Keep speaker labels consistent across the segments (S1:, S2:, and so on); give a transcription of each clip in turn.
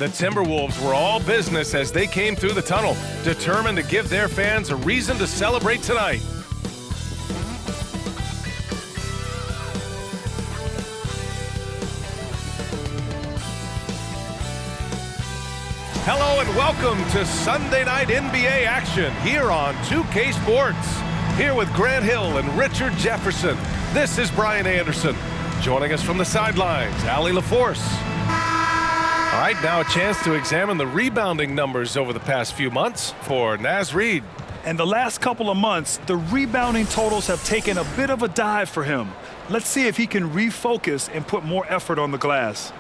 S1: The Timberwolves were all business as they came through the tunnel, determined to give their fans a reason to celebrate tonight. Hello and welcome to Sunday night NBA action here on 2K Sports. Here with Grant Hill and Richard Jefferson, this is Brian Anderson. Joining us from the sidelines, Allie LaForce. All right, now a chance to examine the rebounding numbers over the past few months for Naz Reid.
S2: And the last couple of months, the rebounding totals have taken a bit of a dive for him. Let's see if he can refocus and put more effort on the glass.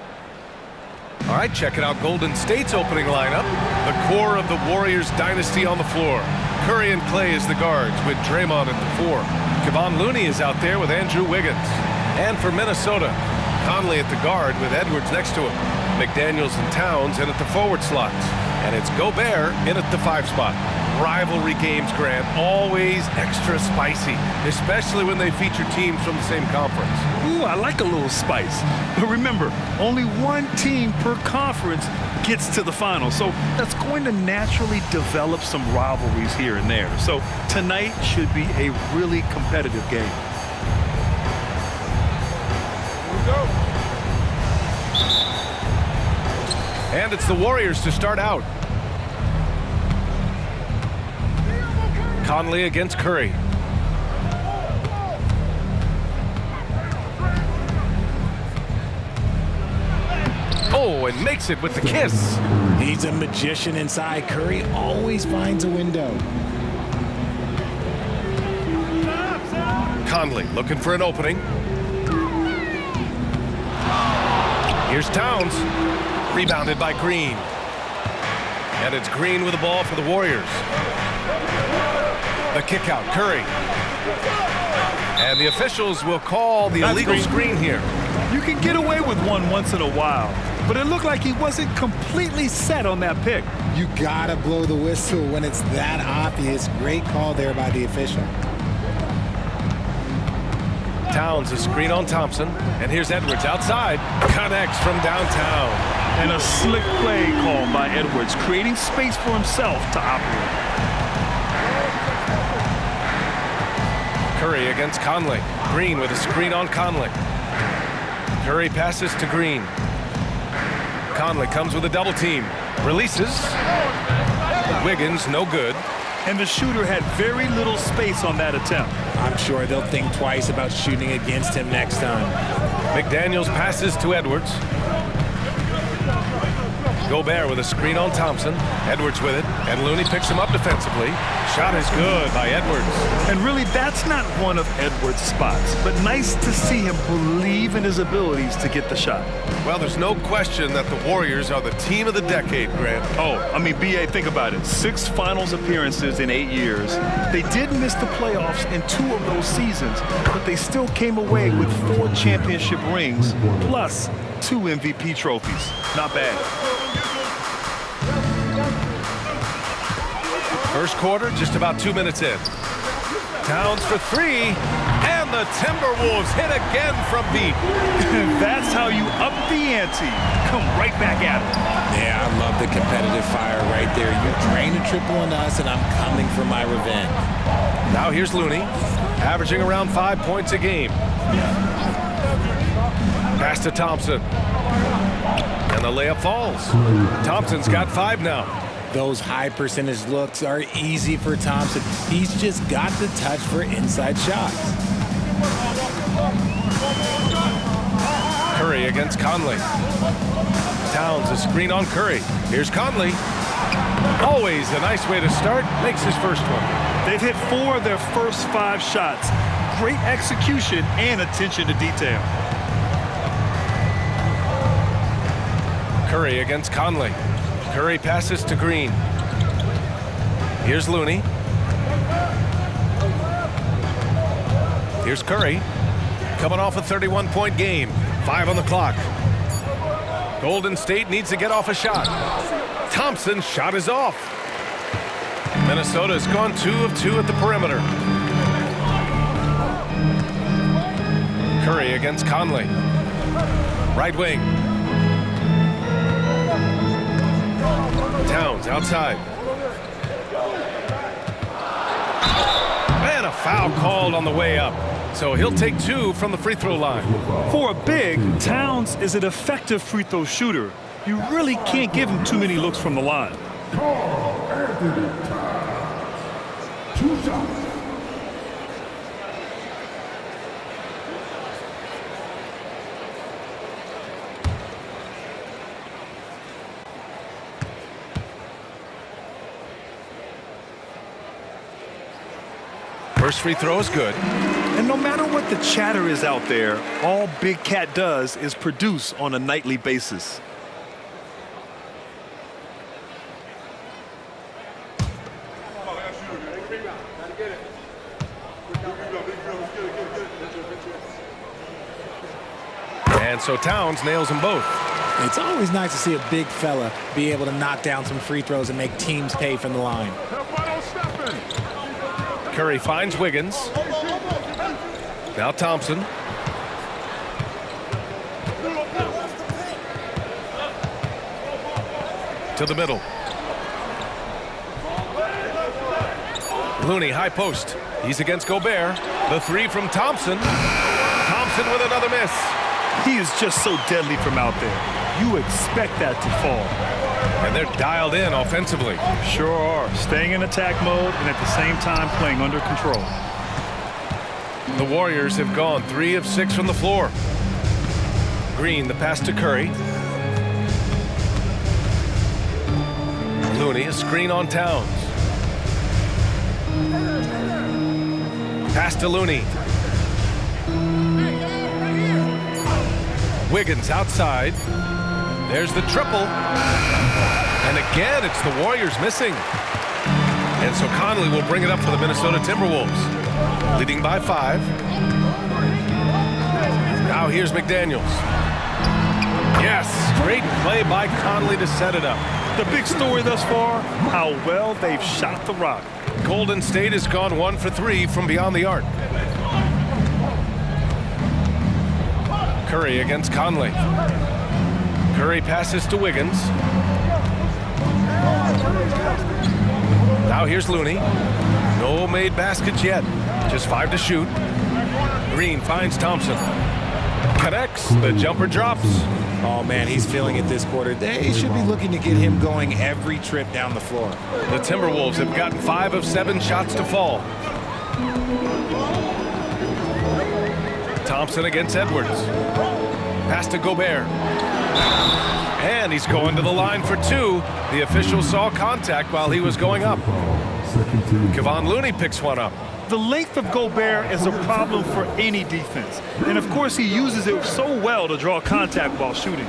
S1: All right, checking out Golden State's opening lineup. The core of the Warriors dynasty on the floor. Curry and Clay as the guards with Draymond at the 4. Kevon Looney is out there with Andrew Wiggins. And for Minnesota, Conley at the guard with Edwards next to him. McDaniels and Towns in at the forward slots. And it's Gobert in at the 5 spot. Rivalry games, Grant, always extra spicy, especially when they feature teams from the same conference.
S2: Ooh, I like a little spice. But remember, only one team per conference gets to the finals, so that's going to naturally develop some rivalries here and there. So tonight should be a really competitive game.
S1: Here we go. And it's the Warriors to start out. Conley against Curry. Oh, and makes it with the kiss.
S3: He's a magician inside. Curry always finds a window.
S1: Conley looking for an opening. Here's Towns. Rebounded by Green. And it's Green with the ball for the Warriors. The kick out, Curry. And the officials will call the illegal screen here.
S2: You can get away with one once in a while, but it looked like he wasn't completely set on that pick.
S3: You gotta blow the whistle when it's that obvious. Great call there by the official.
S1: Towns a screen on Thompson, and here's Edwards outside. Connects from downtown.
S2: And a slick play called by Edwards, creating space for himself to operate.
S1: Curry against Conley. Green with a screen on Conley. Curry passes to Green. Conley comes with a double team. Releases. Wiggins, no good.
S2: And the shooter had very little space on that attempt.
S3: I'm sure they'll think twice about shooting against him next time.
S1: McDaniels passes to Edwards. Gobert with a screen on Thompson. Edwards with it, and Looney picks him up defensively. Shot is good by Edwards.
S2: And really, that's not one of Edwards' spots, but nice to see him believe in his abilities to get the shot.
S1: Well, there's no question that the Warriors are the team of the decade, Grant.
S2: Oh, I mean, B.A., think about it. 6 finals appearances in 8 years. They did miss the playoffs in 2 of those seasons, but they still came away with 4 championship rings, plus 2 MVP trophies. Not bad.
S1: First quarter, just about 2 minutes in. Towns for 3, and the Timberwolves hit again from deep.
S2: That's how you up the ante. Come right back at it.
S3: Yeah, I love the competitive fire right there. You drain a triple on us, and I'm coming for my revenge.
S1: Now here's Looney, averaging around 5 points a game. Pass to Thompson. And the layup falls. Thompson's got 5 now.
S3: Those high percentage looks are easy for Thompson. He's just got the touch for inside shots.
S1: Curry against Conley. Towns a screen on Curry. Here's Conley. Always a nice way to start. Makes his first one.
S2: They've hit 4 of their first 5 shots. Great execution and attention to detail.
S1: Curry against Conley. Curry passes to Green. Here's Looney. Here's Curry. Coming off a 31-point game. 5 on the clock. Golden State needs to get off a shot. Thompson's shot is off. Minnesota's gone 2 of 2 at the perimeter. Curry against Conley. Right wing. Towns outside. And a foul called on the way up. So he'll take 2 from the free throw line.
S2: For a big, Towns is an effective free throw shooter. You really can't give him too many looks from the line.
S4: Anthony Towns. 2 shots.
S1: First free throw is good.
S2: And no matter what the chatter is out there, all Big Cat does is produce on a nightly basis.
S1: And so Towns nails them both.
S3: It's always nice to see a big fella be able to knock down some free throws and make teams pay from the line.
S1: Curry finds Wiggins. Now Thompson. To the middle. Looney, high post. He's against Gobert. The 3 from Thompson. Thompson with another miss.
S2: He is just so deadly from out there. You expect that to fall.
S1: And they're dialed in offensively.
S2: Sure are. Staying in attack mode and at the same time playing under control.
S1: The Warriors have gone 3 of 6 from the floor. Green, the pass to Curry. Looney, a screen on Towns. Pass to Looney. Wiggins outside. There's the triple. And again, it's the Warriors missing. And so Conley will bring it up for the Minnesota Timberwolves. Leading by 5. Now here's McDaniels. Yes, great play by Conley to set it up.
S2: The big story thus far, how well they've shot the rock.
S1: Golden State has gone 1 for 3 from beyond the arc. Curry against Conley. Curry passes to Wiggins. Now here's Looney. No made baskets yet. Just 5 to shoot. Green finds Thompson. Connects. The jumper drops.
S3: Oh, man, he's feeling it this quarter. They should be looking to get him going every trip down the floor.
S1: The Timberwolves have gotten 5 of 7 shots to fall. Thompson against Edwards. Pass to Gobert. And he's going to the line for 2. The official saw contact while he was going up. Kevon Looney picks one up.
S2: The length of Gobert is a problem for any defense. And of course, he uses it so well to draw contact while shooting.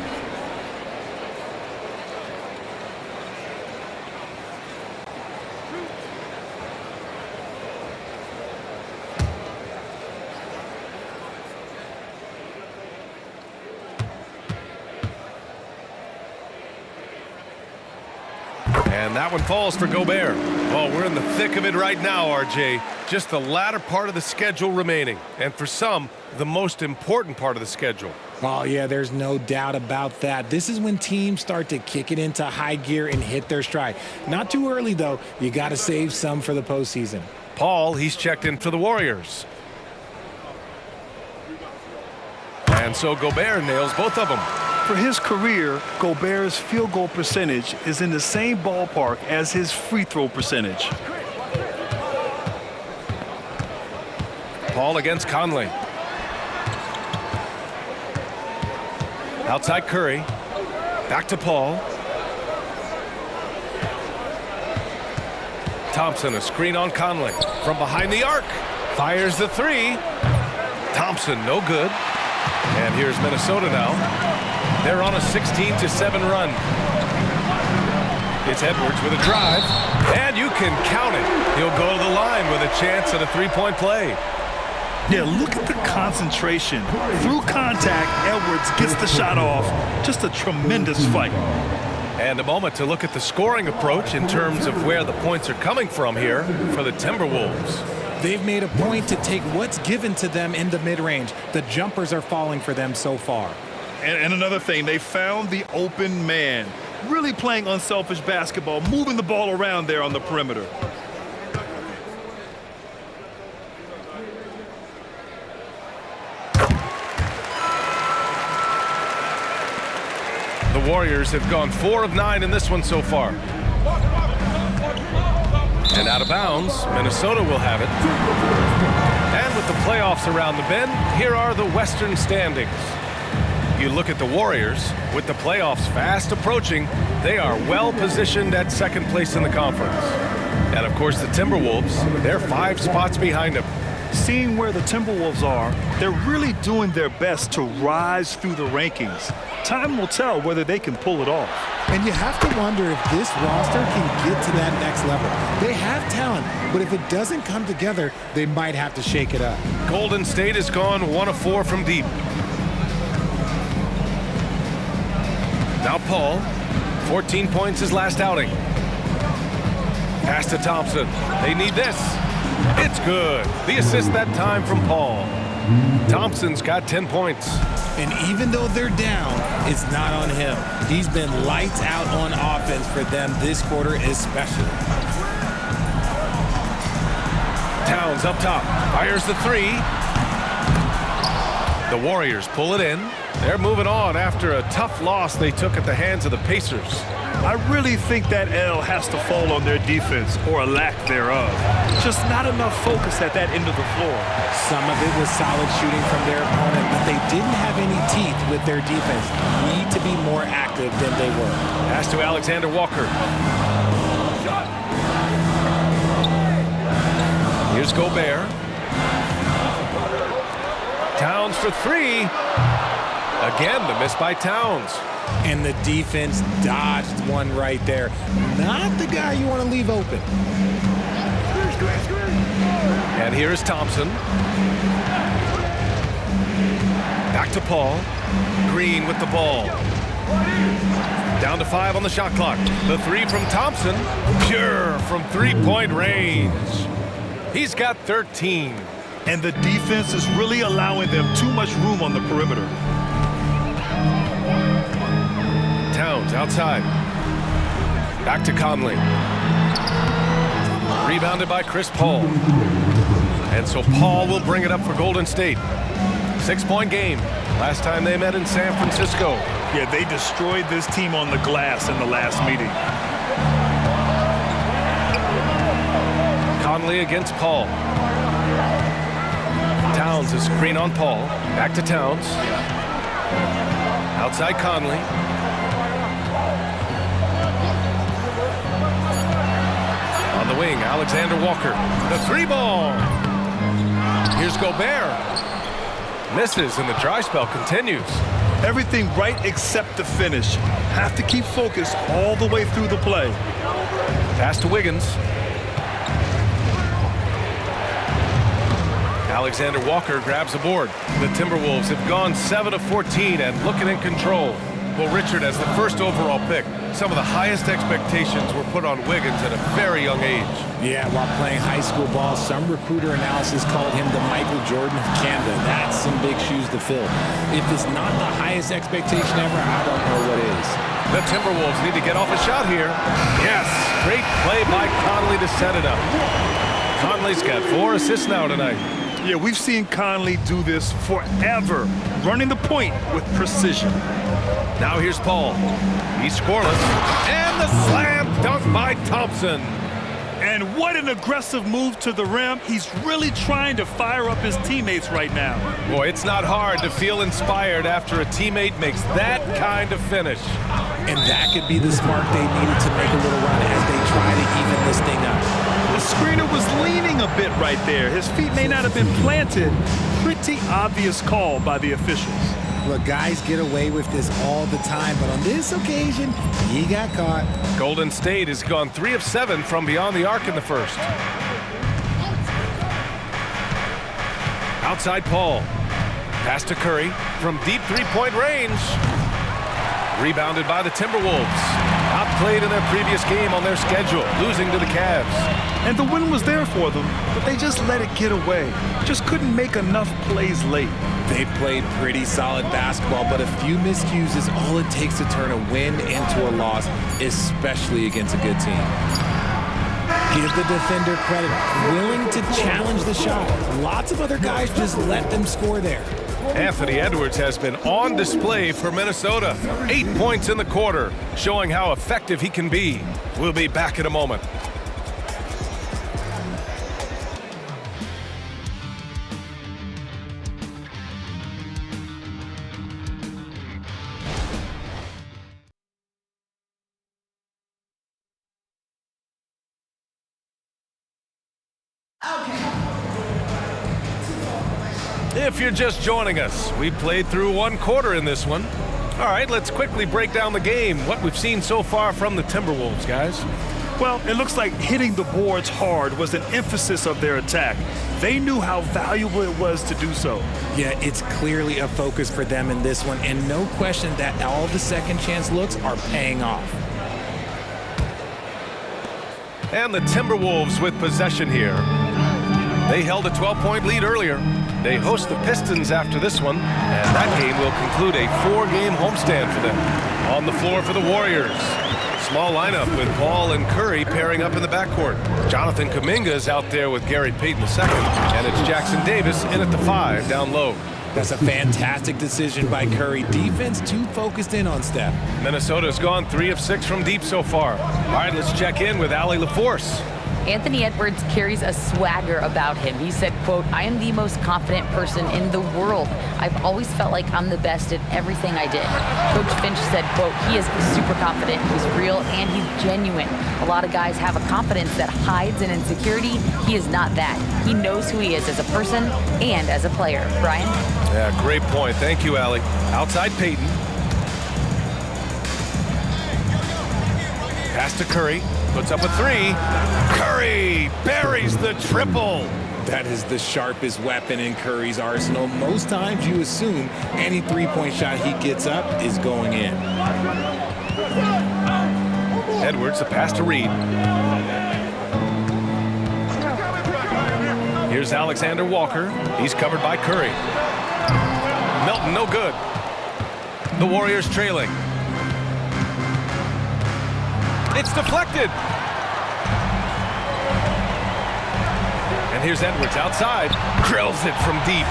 S1: And that one falls for Gobert. Oh, we're in the thick of it right now, RJ. Just the latter part of the schedule remaining. And for some, the most important part of the schedule.
S3: Oh, yeah, there's no doubt about that. This is when teams start to kick it into high gear and hit their stride. Not too early, though. You got to save some for the postseason.
S1: Paul, he's checked in for the Warriors. And so Gobert nails both of them.
S2: For his career, Gobert's field goal percentage is in the same ballpark as his free throw percentage.
S1: Paul against Conley. Outside Curry. Back to Paul. Thompson, a screen on Conley. From behind the arc. Fires the 3. Thompson, no good. And here's Minnesota now. They're on a 16-7 run. It's Edwards with a drive. And you can count it. He'll go to the line with a chance at a 3-point play.
S2: Yeah, look at the concentration. Through contact, Edwards gets the shot off. Just a tremendous fight.
S1: And a moment to look at the scoring approach in terms of where the points are coming from here for the Timberwolves.
S3: They've made a point to take what's given to them in the mid-range. The jumpers are falling for them so far.
S2: And another thing, they found the open man. really playing unselfish basketball, moving the ball around there on the perimeter.
S1: The Warriors have gone 4 of 9 in this one so far. And out of bounds, Minnesota will have it. And with the playoffs around the bend, here are the Western standings. You look at the Warriors, with the playoffs fast approaching, they are well positioned at second place in the conference. And of course the Timberwolves, they're 5 spots behind them.
S2: Seeing where the Timberwolves are, they're really doing their best to rise through the rankings. Time will tell whether they can pull it off.
S3: And you have to wonder if this roster can get to that next level. They have talent, but if it doesn't come together, they might have to shake it up.
S1: Golden State has gone 1 of 4 from deep. Now Paul, 14 points his last outing. Pass to Thompson. They need this. It's good. The assist that time from Paul. Thompson's got 10 points.
S3: And even though they're down, it's not on him. He's been lights out on offense for them this quarter especially.
S1: Towns up top. Fires the 3. The Warriors pull it in. They're moving on after a tough loss they took at the hands of the Pacers.
S2: I really think that L has to fall on their defense, or a lack thereof. Just not enough focus at that end of the floor.
S3: Some of it was solid shooting from their opponent, but they didn't have any teeth with their defense. Need to be more active than they were.
S1: Pass to Alexander Walker. Here's Gobert. Towns for 3. Again, the miss by Towns.
S3: And the defense dodged one right there. Not the guy you want to leave open.
S1: And here is Thompson. Back to Paul. Green with the ball. Down to 5 on the shot clock. The 3 from Thompson. Pure from 3-point range. He's got 13.
S2: And the defense is really allowing them too much room on the perimeter.
S1: Towns outside. Back to Conley. Rebounded by Chris Paul. And so Paul will bring it up for Golden State. 6-point game. Last time they met in San Francisco.
S2: Yeah, they destroyed this team on the glass in the last meeting.
S1: Conley against Paul. Towns is screen on Paul. Back to Towns. Outside Conley. On the wing, Alexander Walker. The 3-ball. Here's Gobert. Misses, and the dry spell continues.
S2: Everything right except the finish. Have to keep focused all the way through the play.
S1: Pass to Wiggins. Alexander Walker grabs a board. The Timberwolves have gone 7 of 14 and looking in control. Well, Richard, as the first overall pick, some of the highest expectations were put on Wiggins at a very young age.
S3: Yeah, while playing high school ball, some recruiter analysis called him the Michael Jordan of Canada. That's some big shoes to fill. If it's not the highest expectation ever, I don't know what is.
S1: The Timberwolves need to get off a shot here. Yes, great play by Conley to set it up. Conley's got 4 assists now tonight.
S2: Yeah, we've seen Conley do this forever, running the point with precision.
S1: Now here's Paul. He's scoreless. And the slam dunk by Thompson.
S2: And what an aggressive move to the rim. He's really trying to fire up his teammates right now.
S1: Boy, it's not hard to feel inspired after a teammate makes that kind of finish.
S3: And that could be the spark they needed to make a little run as they try to even this thing up.
S2: The screener was leaning a bit right there. His feet may not have been planted. Pretty obvious call by the officials.
S3: Look, guys get away with this all the time, but on this occasion, he got caught.
S1: Golden State has gone 3 of 7 from beyond the arc in the first. Outside Paul. Pass to Curry from deep 3-point range. Rebounded by the Timberwolves. Outplayed in their previous game on their schedule, losing to the Cavs.
S2: And the win was there for them, but they just let it get away. Just couldn't make enough plays late.
S3: They played pretty solid basketball, but a few miscues is all it takes to turn a win into a loss, especially against a good team. Give the defender credit, willing to challenge the shot. Lots of other guys just let them score there.
S1: Anthony Edwards has been on display for Minnesota. 8 points in the quarter, showing how effective he can be. We'll be back in a moment. If you're just joining us, we played through one quarter in this one. All right, let's quickly break down the game, what we've seen so far from the Timberwolves, guys.
S2: Well, it looks like hitting the boards hard was an emphasis of their attack. They knew how valuable it was to do so.
S3: Yeah, it's clearly a focus for them in this one, and no question that all the second chance looks are paying off.
S1: And the Timberwolves with possession here. They held a 12-point lead earlier. They host the Pistons after this one, and that game will conclude a 4-game homestand for them. On the floor for the Warriors. Small lineup with Paul and Curry pairing up in the backcourt. Jonathan Kuminga is out there with Gary Payton II, and it's Jackson Davis in at the 5 down low.
S3: That's a fantastic decision by Curry. Defense too focused in on Steph.
S1: Minnesota's gone 3 of 6 from deep so far. All right, let's check in with Allie LaForce.
S5: Anthony Edwards carries a swagger about him. He said, quote, "I am the most confident person in the world. I've always felt like I'm the best at everything I did." Coach Finch said, quote, "He is super confident, he's real, and he's genuine. A lot of guys have a confidence that hides an insecurity. He is not that. He knows who he is as a person and as a player." Brian?
S1: Yeah, great point. Thank you, Allie. Outside Payton. Pass to Curry. Puts up a 3. Curry buries the triple.
S3: That is the sharpest weapon in Curry's arsenal. Most times you assume any three-point shot he gets up is going in.
S1: Edwards, a pass to Reed. Here's Alexander Walker. He's covered by Curry. Melton, no good. The Warriors trailing. It's deflected. And here's Edwards outside. Drills it from deep.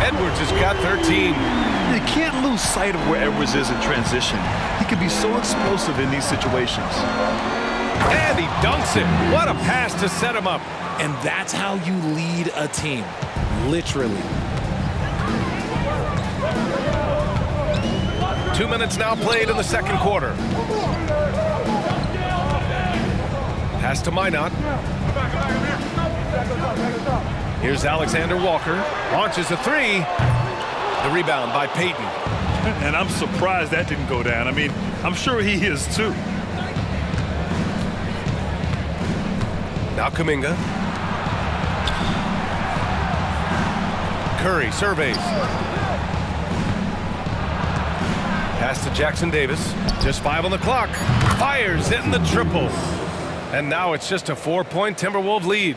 S1: Edwards has got 13.
S2: You can't lose sight of where Edwards is in transition. He can be so explosive in these situations.
S1: And he dunks it. What a pass to set him up.
S3: And that's how you lead a team. Literally.
S1: 2 minutes now played in the second quarter. Pass to Minot. Here's Alexander Walker. Launches a 3. The rebound by Payton.
S2: And I'm surprised that didn't go down. I mean, I'm sure he is too.
S1: Now Kuminga. Curry surveys. Pass to Jackson Davis. Just 5 on the clock. Fires, hitting the triple. And now it's just a 4-point Timberwolves lead.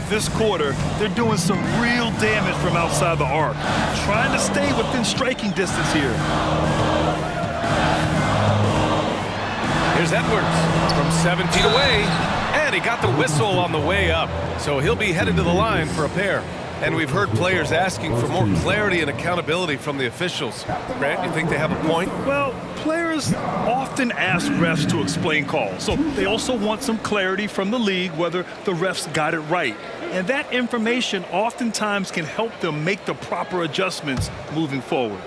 S2: This quarter, they're doing some real damage from outside the arc. Trying to stay within striking distance here.
S1: Here's Edwards from 7 feet away. And he got the whistle on the way up. So he'll be headed to the line for a pair. And we've heard players asking for more clarity and accountability from the officials. Grant, you think they have a point?
S2: Well, players often ask refs to explain calls. So they also want some clarity from the league whether the refs got it right. And that information oftentimes can help them make the proper adjustments moving forward.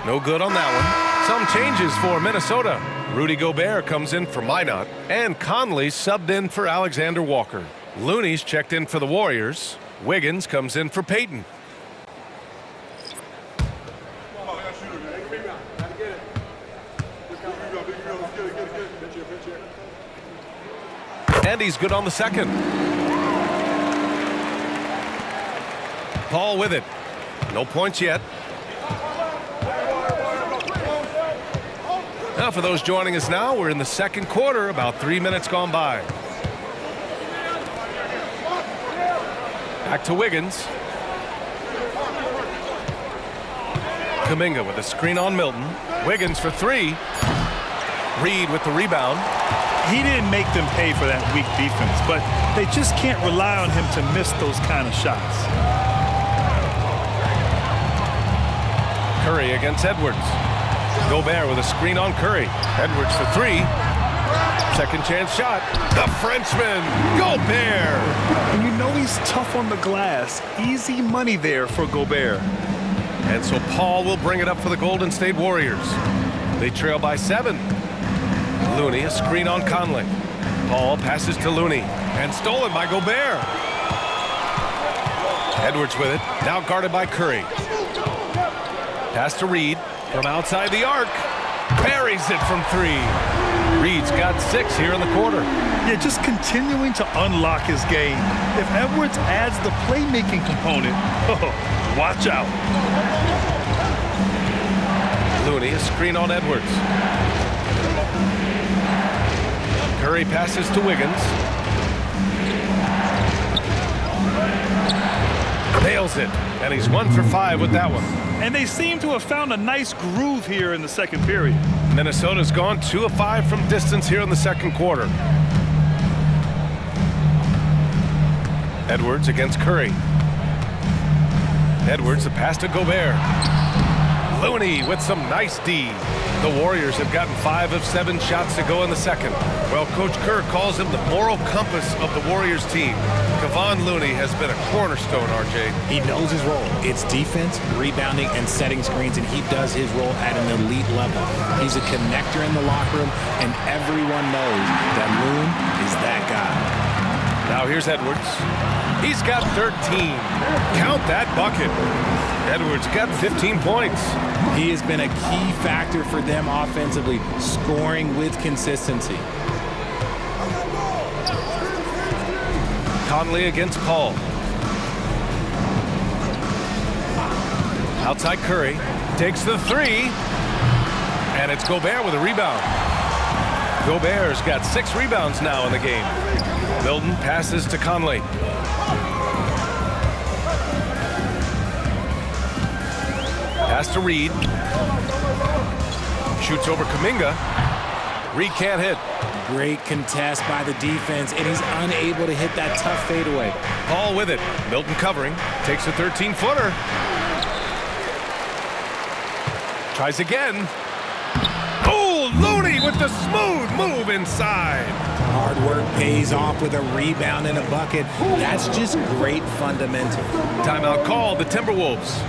S1: No good on that one. Some changes for Minnesota. Rudy Gobert comes in for Minot, and Conley subbed in for Alexander Walker. Looney's checked in for the Warriors. Wiggins comes in for Payton. And he's good on the second. Paul with it. No points yet. Now, for those joining us now, we're in the second quarter, about 3 minutes gone by. Back to Wiggins. Kuminga with a screen on Milton. Wiggins for three. Reed with the rebound.
S2: He didn't make them pay for that weak defense, but they just can't rely on him to miss those kind of shots.
S1: Curry against Edwards. Gobert with a screen on Curry. Edwards for three. Second chance shot. The Frenchman, Gobert.
S2: And you know he's tough on the glass. Easy money there for Gobert.
S1: And so Paul will bring it up for the Golden State Warriors. They trail by 7. Looney, a screen on Conley. Paul passes to Looney and stolen by Gobert. Edwards with it, now guarded by Curry. Pass to Reed from outside the arc. Buries it from 3. Reed's got 6 here in the quarter.
S2: Yeah, just continuing to unlock his game. If Edwards adds the playmaking component, watch out.
S1: Looney, a screen on Edwards. Curry passes to Wiggins. Nails it, and he's 1 for 5 with that one.
S2: And they seem to have found a nice groove here in the second period.
S1: Minnesota's gone 2 of 5 from distance here in the second quarter. Edwards against Curry. Edwards, the pass to Gobert. Looney with some nice D. The Warriors have gotten 5 of 7 shots to go in the second. Well, Coach Kerr calls him the moral compass of the Warriors team. Kevon Looney has been a cornerstone, RJ.
S3: He knows his role. It's defense, rebounding, and setting screens, and he does his role at an elite level. He's a connector in the locker room, and everyone knows that Loon is that guy.
S1: Now here's Edwards. He's got 13. Count that bucket. Edwards got 15 points.
S3: He has been a key factor for them offensively, scoring with consistency.
S1: Conley against Paul. Outside Curry. Takes the 3. And it's Gobert with a rebound. Gobert's got 6 rebounds now in the game. Milton passes to Conley. Pass to Reed. Shoots over Kuminga. Reed can't hit.
S3: Great contest by the defense, and he's unable to hit that tough fadeaway.
S1: Paul with it. Milton covering. Takes a 13-footer. Tries again. Oh, Looney with the smooth move inside.
S3: Hard work pays off with a rebound and a bucket. That's just great fundamental.
S1: Timeout called, the Timberwolves.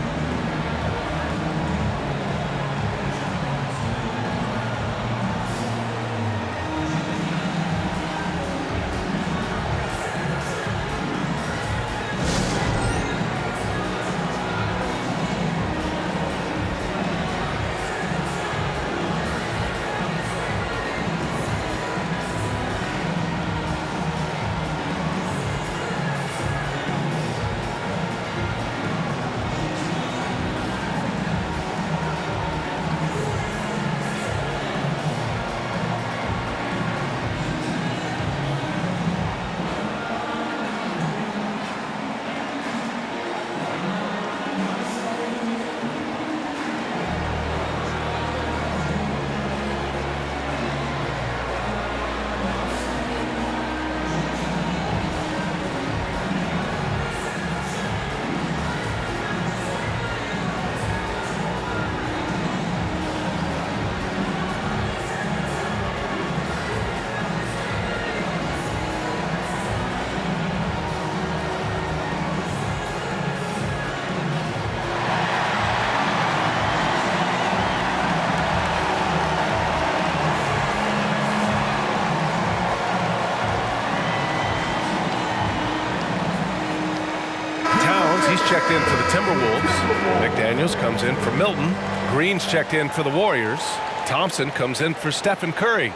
S1: He's checked in for the Timberwolves. McDaniels comes in for Milton. Green's checked in for the Warriors. Thompson comes in for Stephen Curry.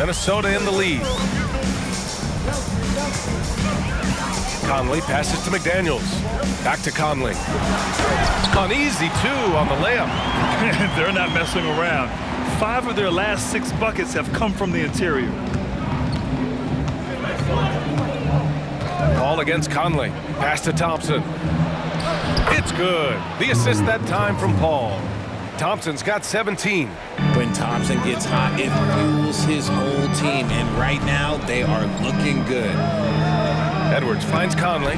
S1: Minnesota in the lead. Conley passes to McDaniels. Back to Conley. Uneasy, too, on the layup.
S2: They're not messing around. 5 of their last 6 buckets have come from the interior.
S1: Ball against Conley. Pass to Thompson. It's good. The assist that time from Paul. Thompson's got 17.
S3: When Thompson gets hot, it fuels his whole team, and right now they are looking good.
S1: Edwards finds Conley.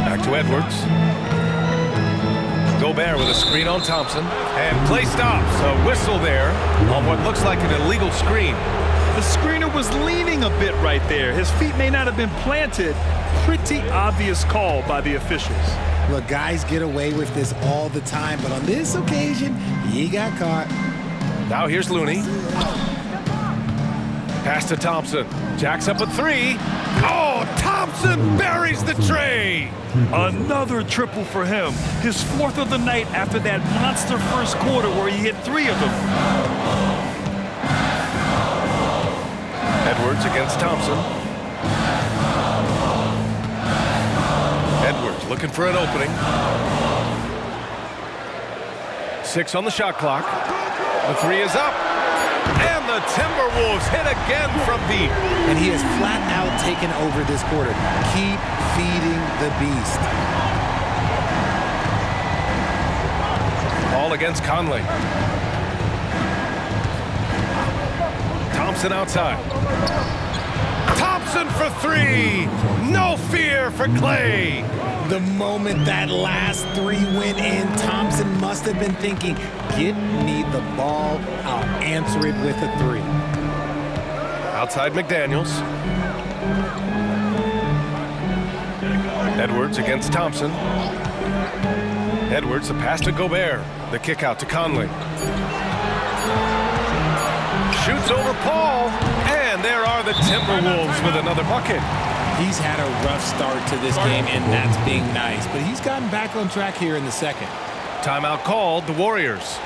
S1: Back to Edwards. Gobert with a screen on Thompson. And play stops. A whistle there on what looks like an illegal screen.
S2: The screener was leaning a bit right there. His feet may not have been planted. Pretty obvious call by the officials.
S3: Look, guys get away with this all the time, but on this occasion, he got caught.
S1: Now here's Looney. Pass to Thompson. Jacks up a 3. Oh, Thompson buries the tray.
S2: Another triple for him. His 4th of the night after that monster first quarter where he hit 3 of them.
S1: Edwards against Thompson. Edwards looking for an opening. 6 on the shot clock. The 3 is up. And the Timberwolves hit again from deep.
S3: And he has flat out taken over this quarter. Keep feeding the beast.
S1: Ball against Conley. Thompson outside. Thompson for 3. No fear for Clay.
S3: The moment that last 3 went in, Thompson must have been thinking, get me the ball, I'll answer it with a 3.
S1: Outside McDaniels. Edwards against Thompson. Edwards, the pass to Gobert. The kick out to Conley. Shoots over Paul. And there are the Timberwolves with another bucket.
S3: He's had a rough start to this game, and that's being nice. But he's gotten back on track here in the second.
S1: Timeout called, the Warriors.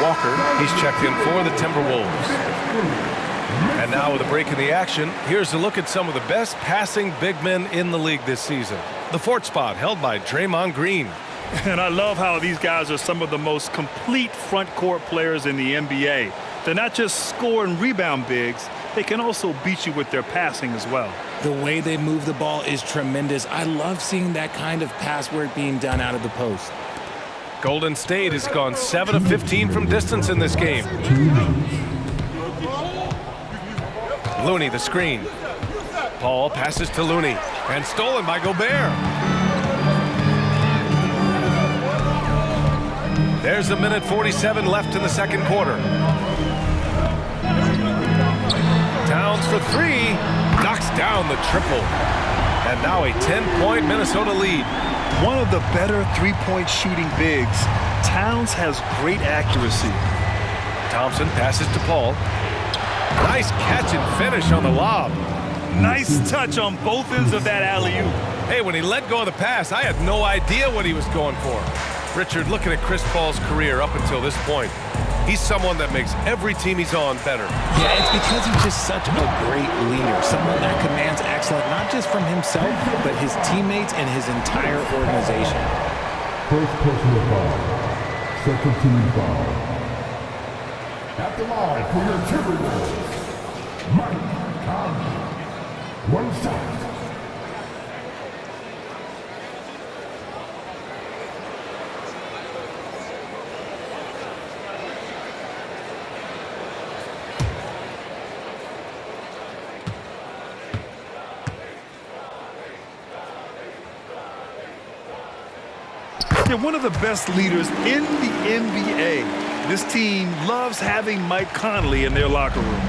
S1: Walker, he's checked in for the Timberwolves. And now with a break in the action, here's a look at some of the best passing big men in the league this season. The 4th spot held by Draymond Green.
S2: And I love how these guys are some of the most complete front court players in the NBA. They're not just score and rebound bigs, they can also beat you with their passing as well.
S3: The way they move the ball is tremendous. I love seeing that kind of pass work being done out of the post.
S1: Golden State has gone 7 of 15 from distance in this game. Looney, the screen. Paul passes to Looney, and stolen by Gobert. There's 1:47 left in the second quarter. Towns for 3, knocks down the triple. And now a 10-point Minnesota lead.
S2: One of the better three-point shooting bigs. Towns has great accuracy.
S1: Thompson passes to Paul. Nice catch and finish on the lob.
S2: Nice touch on both ends of that alley-oop.
S1: Hey, when he let go of the pass, I had no idea what he was going for. Richard, looking at Chris Paul's career up until this point, he's someone that makes every team he's on better.
S3: Yeah, it's because he's just such a great leader, someone that commands excellence not just from himself, but his teammates and his entire organization.
S4: First personal foul. Second team foul. At the line for your Timberwolves, Mike Conley. One shot.
S2: They're one of the best leaders in the NBA. This team loves having Mike Conley in their locker room.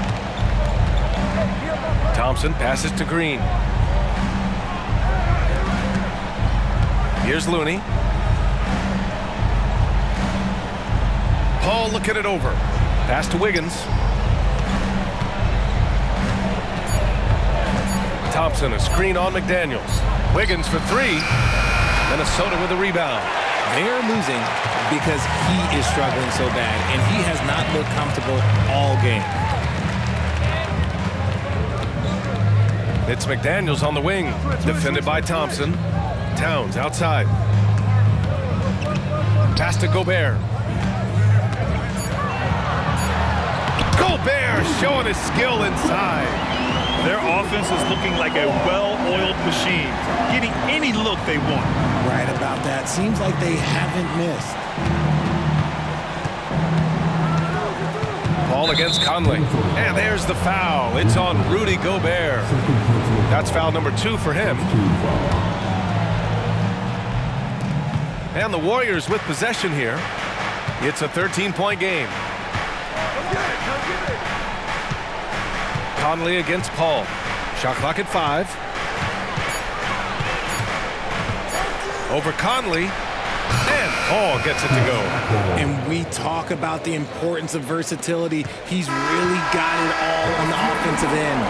S1: Thompson passes to Green. Here's Looney. Paul looking it over. Pass to Wiggins. Thompson, a screen on McDaniels. Wiggins for three. Minnesota with a rebound.
S3: They're losing because he is struggling so bad, and he has not looked comfortable all game.
S1: It's McDaniels on the wing, defended by Thompson. Towns outside. Pass to Gobert. Gobert showing his skill inside.
S2: Their offense is looking like a well-oiled machine, getting any look they want.
S3: Right about that. Seems like they haven't missed.
S1: Ball against Conley. And there's the foul. It's on Rudy Gobert. That's foul number 2 for him. And the Warriors with possession here. It's a 13-point game. Conley against Paul. Shot clock at 5. Over Conley. And Paul gets it to go.
S3: And we talk about the importance of versatility. He's really got it all on the offensive end.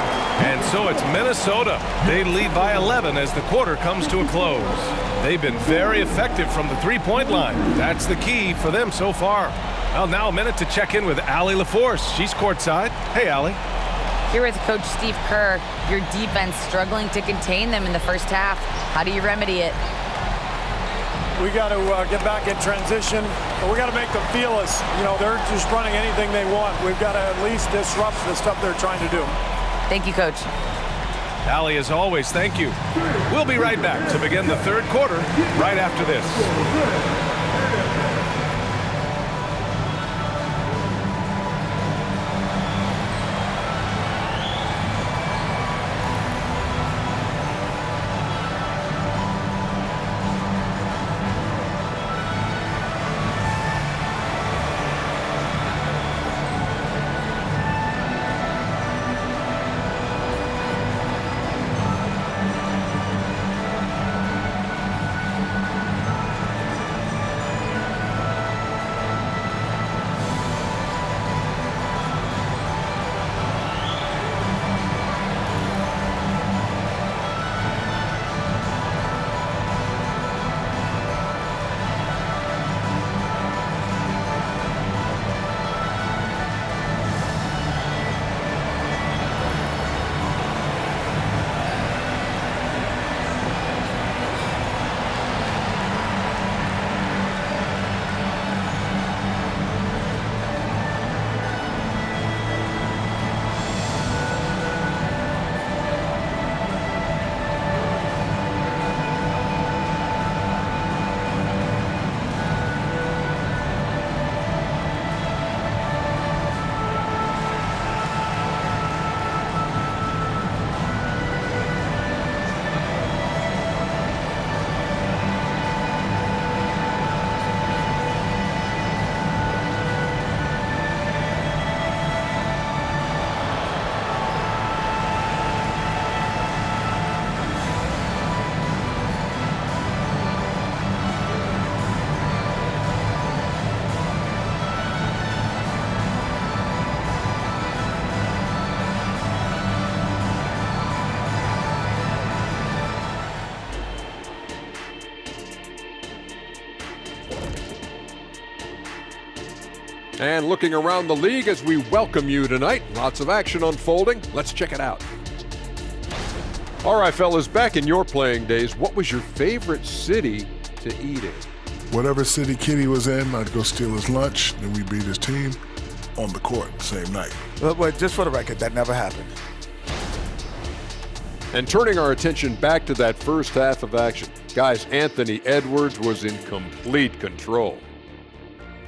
S1: And so it's Minnesota. They lead by 11 as the quarter comes to a close. They've been very effective from the three-point line. That's the key for them so far. Well, now a minute to check in with Allie LaForce. She's courtside. Hey, Allie.
S5: Here with Coach Steve Kerr, your defense struggling to contain them in the first half. How do you remedy it?
S6: We got to get back in transition, but we got to make them feel us. You know, they're just running anything they want. We've got to at least disrupt the stuff they're trying to do.
S5: Thank you, Coach.
S1: Allie, as always, thank you. We'll be right back to begin the third quarter right after this.
S7: And looking around the league as we welcome you tonight. Lots of action unfolding. Let's check it out. All right, fellas, back in your playing days, what was your favorite city to eat in?
S8: Whatever city Kitty was in, I'd go steal his lunch, then we'd beat his team on the court the same night.
S9: But just for the record, that never happened.
S7: And turning our attention back to that first half of action, guys, Anthony Edwards was in complete control.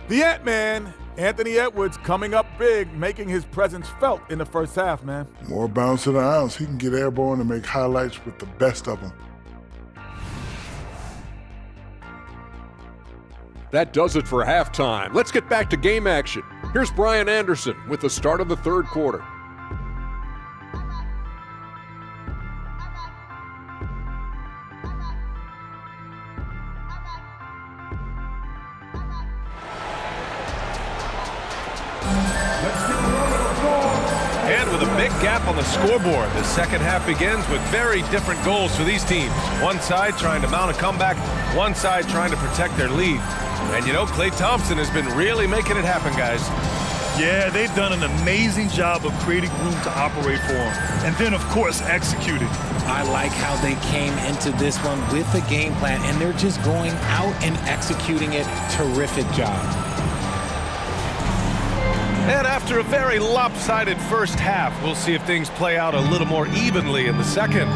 S10: The Ant-Man, Anthony Edwards, coming up big, making his presence felt in the first half, man.
S8: More bounce to the ounce. He can get airborne and make highlights with the best of them.
S7: That does it for halftime. Let's get back to game action. Here's Brian Anderson with the start of the third quarter.
S1: And with a big gap on the scoreboard, the second half begins with very different goals for these teams. One side trying to mount a comeback, one side trying to protect their lead. And you know, Klay Thompson has been really making it happen, guys.
S2: Yeah, they've done an amazing job of creating room to operate for him. And then, of course, executing.
S3: I like how they came into this one with a game plan, and they're just going out and executing it. Terrific job.
S1: And after a very lopsided first half, we'll see if things play out a little more evenly in the second.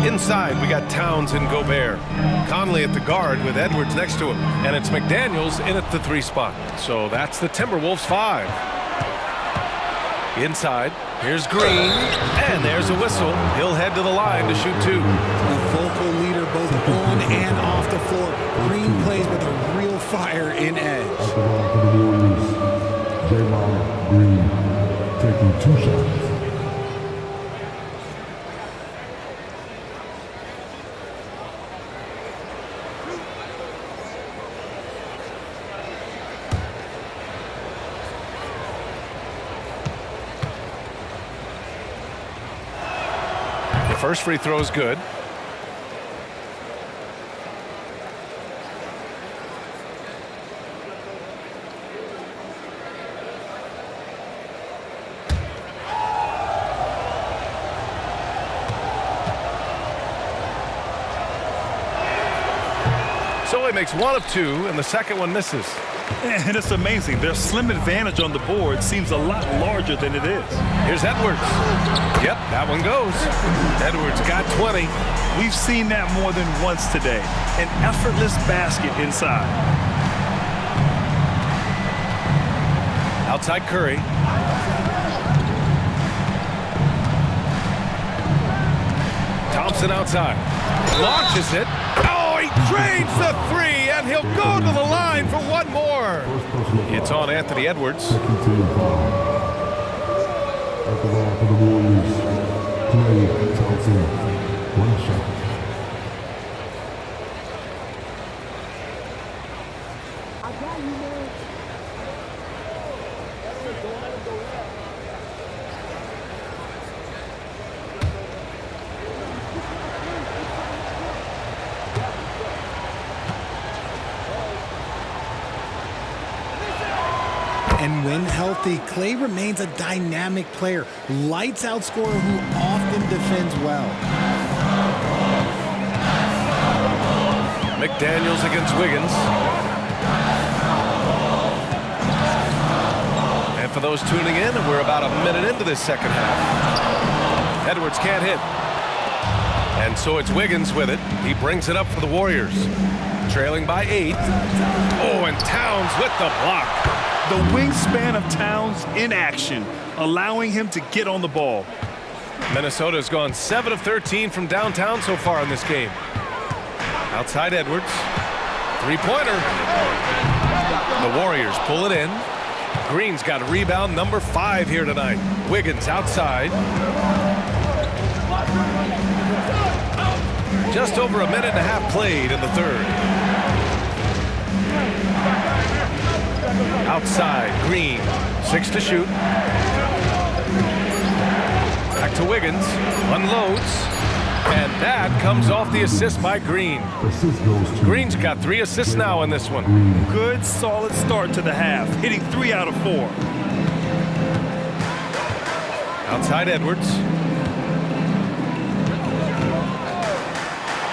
S1: Inside, we got Towns and Gobert. Conley at the guard with Edwards next to him. And it's McDaniels in at the 3 spot. So that's the Timberwolves 5. Inside, here's Green. And there's a whistle. He'll head to the line to shoot 2.
S3: A vocal leader both on and off the floor. Green plays with a real fire in edge.
S4: Draymond Green taking 2 shots.
S1: The first free throw is good. So he makes 1 of 2, and the second one misses.
S2: And it's amazing. Their slim advantage on the board seems a lot larger than it is.
S1: Here's Edwards. Yep, that one goes. Edwards got 20.
S2: We've seen that more than once today. An effortless basket inside.
S1: Outside Curry. Thompson outside. Launches it. Oh, he drains the 3, and he'll go to the line for 1 more. It's on Anthony Edwards.
S4: Second team foul. At the line for the Warriors, Klay Thompson, 1 shot.
S3: And when healthy, Klay remains a dynamic player, lights out scorer who often defends well.
S1: McDaniels against Wiggins. And for those tuning in, we're about a minute into this second half. Edwards can't hit. And so it's Wiggins with it. He brings it up for the Warriors. Trailing by 8. Oh, and Towns with the block.
S2: The wingspan of Towns in action, allowing him to get on the ball.
S1: Minnesota's gone 7 of 13 from downtown so far in this game. Outside Edwards. 3-pointer. The Warriors pull it in. Green's got rebound number 5 here tonight. Wiggins outside. Just over a minute and a half played in the third. Outside, Green, 6 to shoot. Back to Wiggins, unloads, and That comes off the assist by Green.
S4: Assist goes to
S1: Green's got 3 assists now in this one.
S2: Good, solid start to the half, hitting 3 out of 4.
S1: Outside Edwards.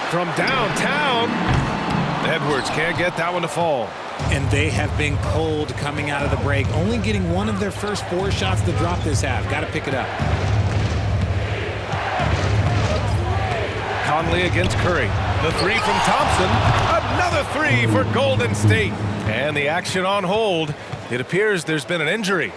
S1: From downtown, Edwards can't get that one to fall.
S3: And they have been cold coming out of the break, only getting one of their first 4 shots to drop this half. Got to pick it up.
S1: Conley against Curry. The 3 from Thompson. Another 3 for Golden State. And the action on hold. It appears there's been an injury.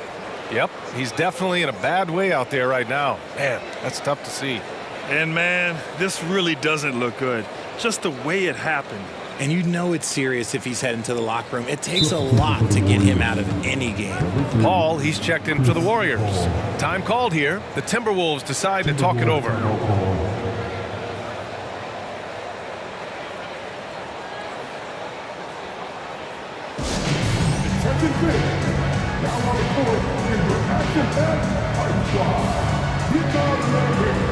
S1: Yep, he's definitely in a bad way out there right now. Man, that's tough to see.
S2: And man, this really doesn't look good. Just the way it happened.
S3: And you know it's serious if he's heading to the locker room. It takes a lot to get him out of any game.
S1: Paul, he's checked in for the Warriors. Time called here. The Timberwolves decide to talk it over.
S4: Now on the court is your action-packed fight squad. Get down and let him.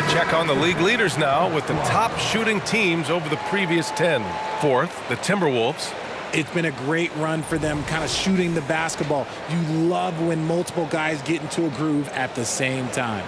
S1: Check on the league leaders now with the top shooting teams over the previous 10. Fourth, the Timberwolves.
S3: It's been a great run for them, kind of shooting the basketball. You love when multiple guys get into a groove at the same time.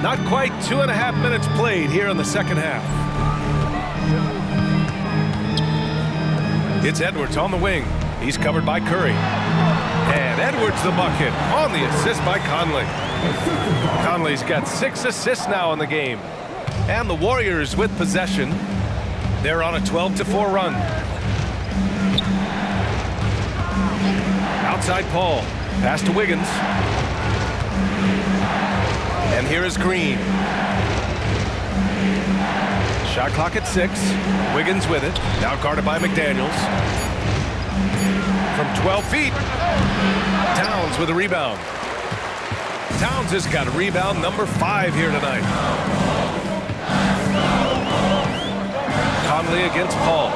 S1: Not quite 2.5 minutes played here in the second half. It's Edwards on the wing. He's covered by Curry. And Edwards the bucket on the assist by Conley. Conley's got 6 assists now in the game. And the Warriors with possession. They're on a 12-4 run. Outside Paul. Pass to Wiggins. And here is Green. Shot clock at 6. Wiggins with it. Now guarded by McDaniels. From 12 feet. Towns with a rebound. Towns has got rebound number 5 here tonight. Conley against Paul.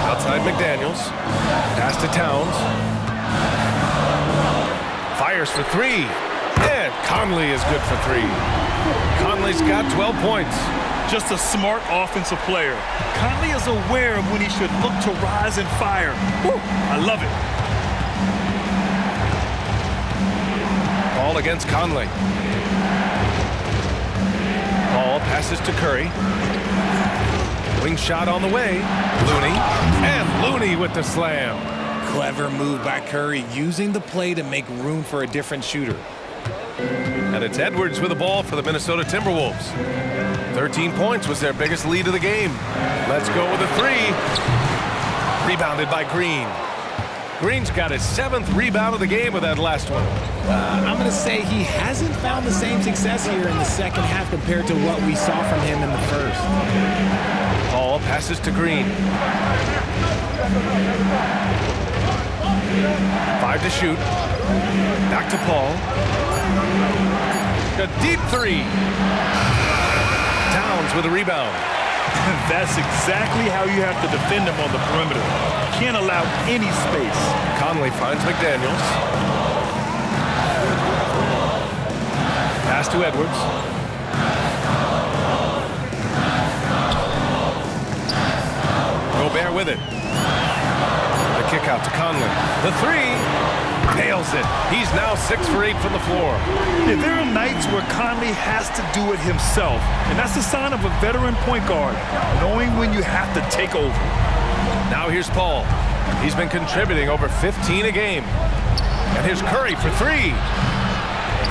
S1: Outside McDaniels. Pass to Towns. Fires for 3. And Conley is good for 3. Conley's got 12 points.
S2: Just a smart offensive player. Conley is aware of when he should look to rise and fire. Woo, I love it.
S1: Paul against Conley. Paul passes to Curry. Wing shot on the way. Looney. And Looney with the slam.
S3: Clever move by Curry, using the play to make room for a different shooter.
S1: And it's Edwards with the ball for the Minnesota Timberwolves. 13 points was their biggest lead of the game. Let's go with a 3. Rebounded by Green. Green's got his 7th rebound of the game with that last one.
S3: I'm going to say he hasn't found the same success here in the second half compared to what we saw from him in the first.
S1: Paul passes to Green. 5 to shoot. Back to Paul. A deep 3. with a rebound.
S2: That's exactly how you have to defend him on the perimeter. Can't allow any space.
S1: Conley finds McDaniels. Pass to Edwards. Gobert with it. The kick out to Conley. The three. Nails it. He's now 6 for 8 from the floor.
S2: Yeah, there are nights where Conley has to do it himself, and that's the sign of a veteran point guard, knowing when you have to take over.
S1: Now here's Paul. He's been contributing over 15 a game. And here's Curry for 3.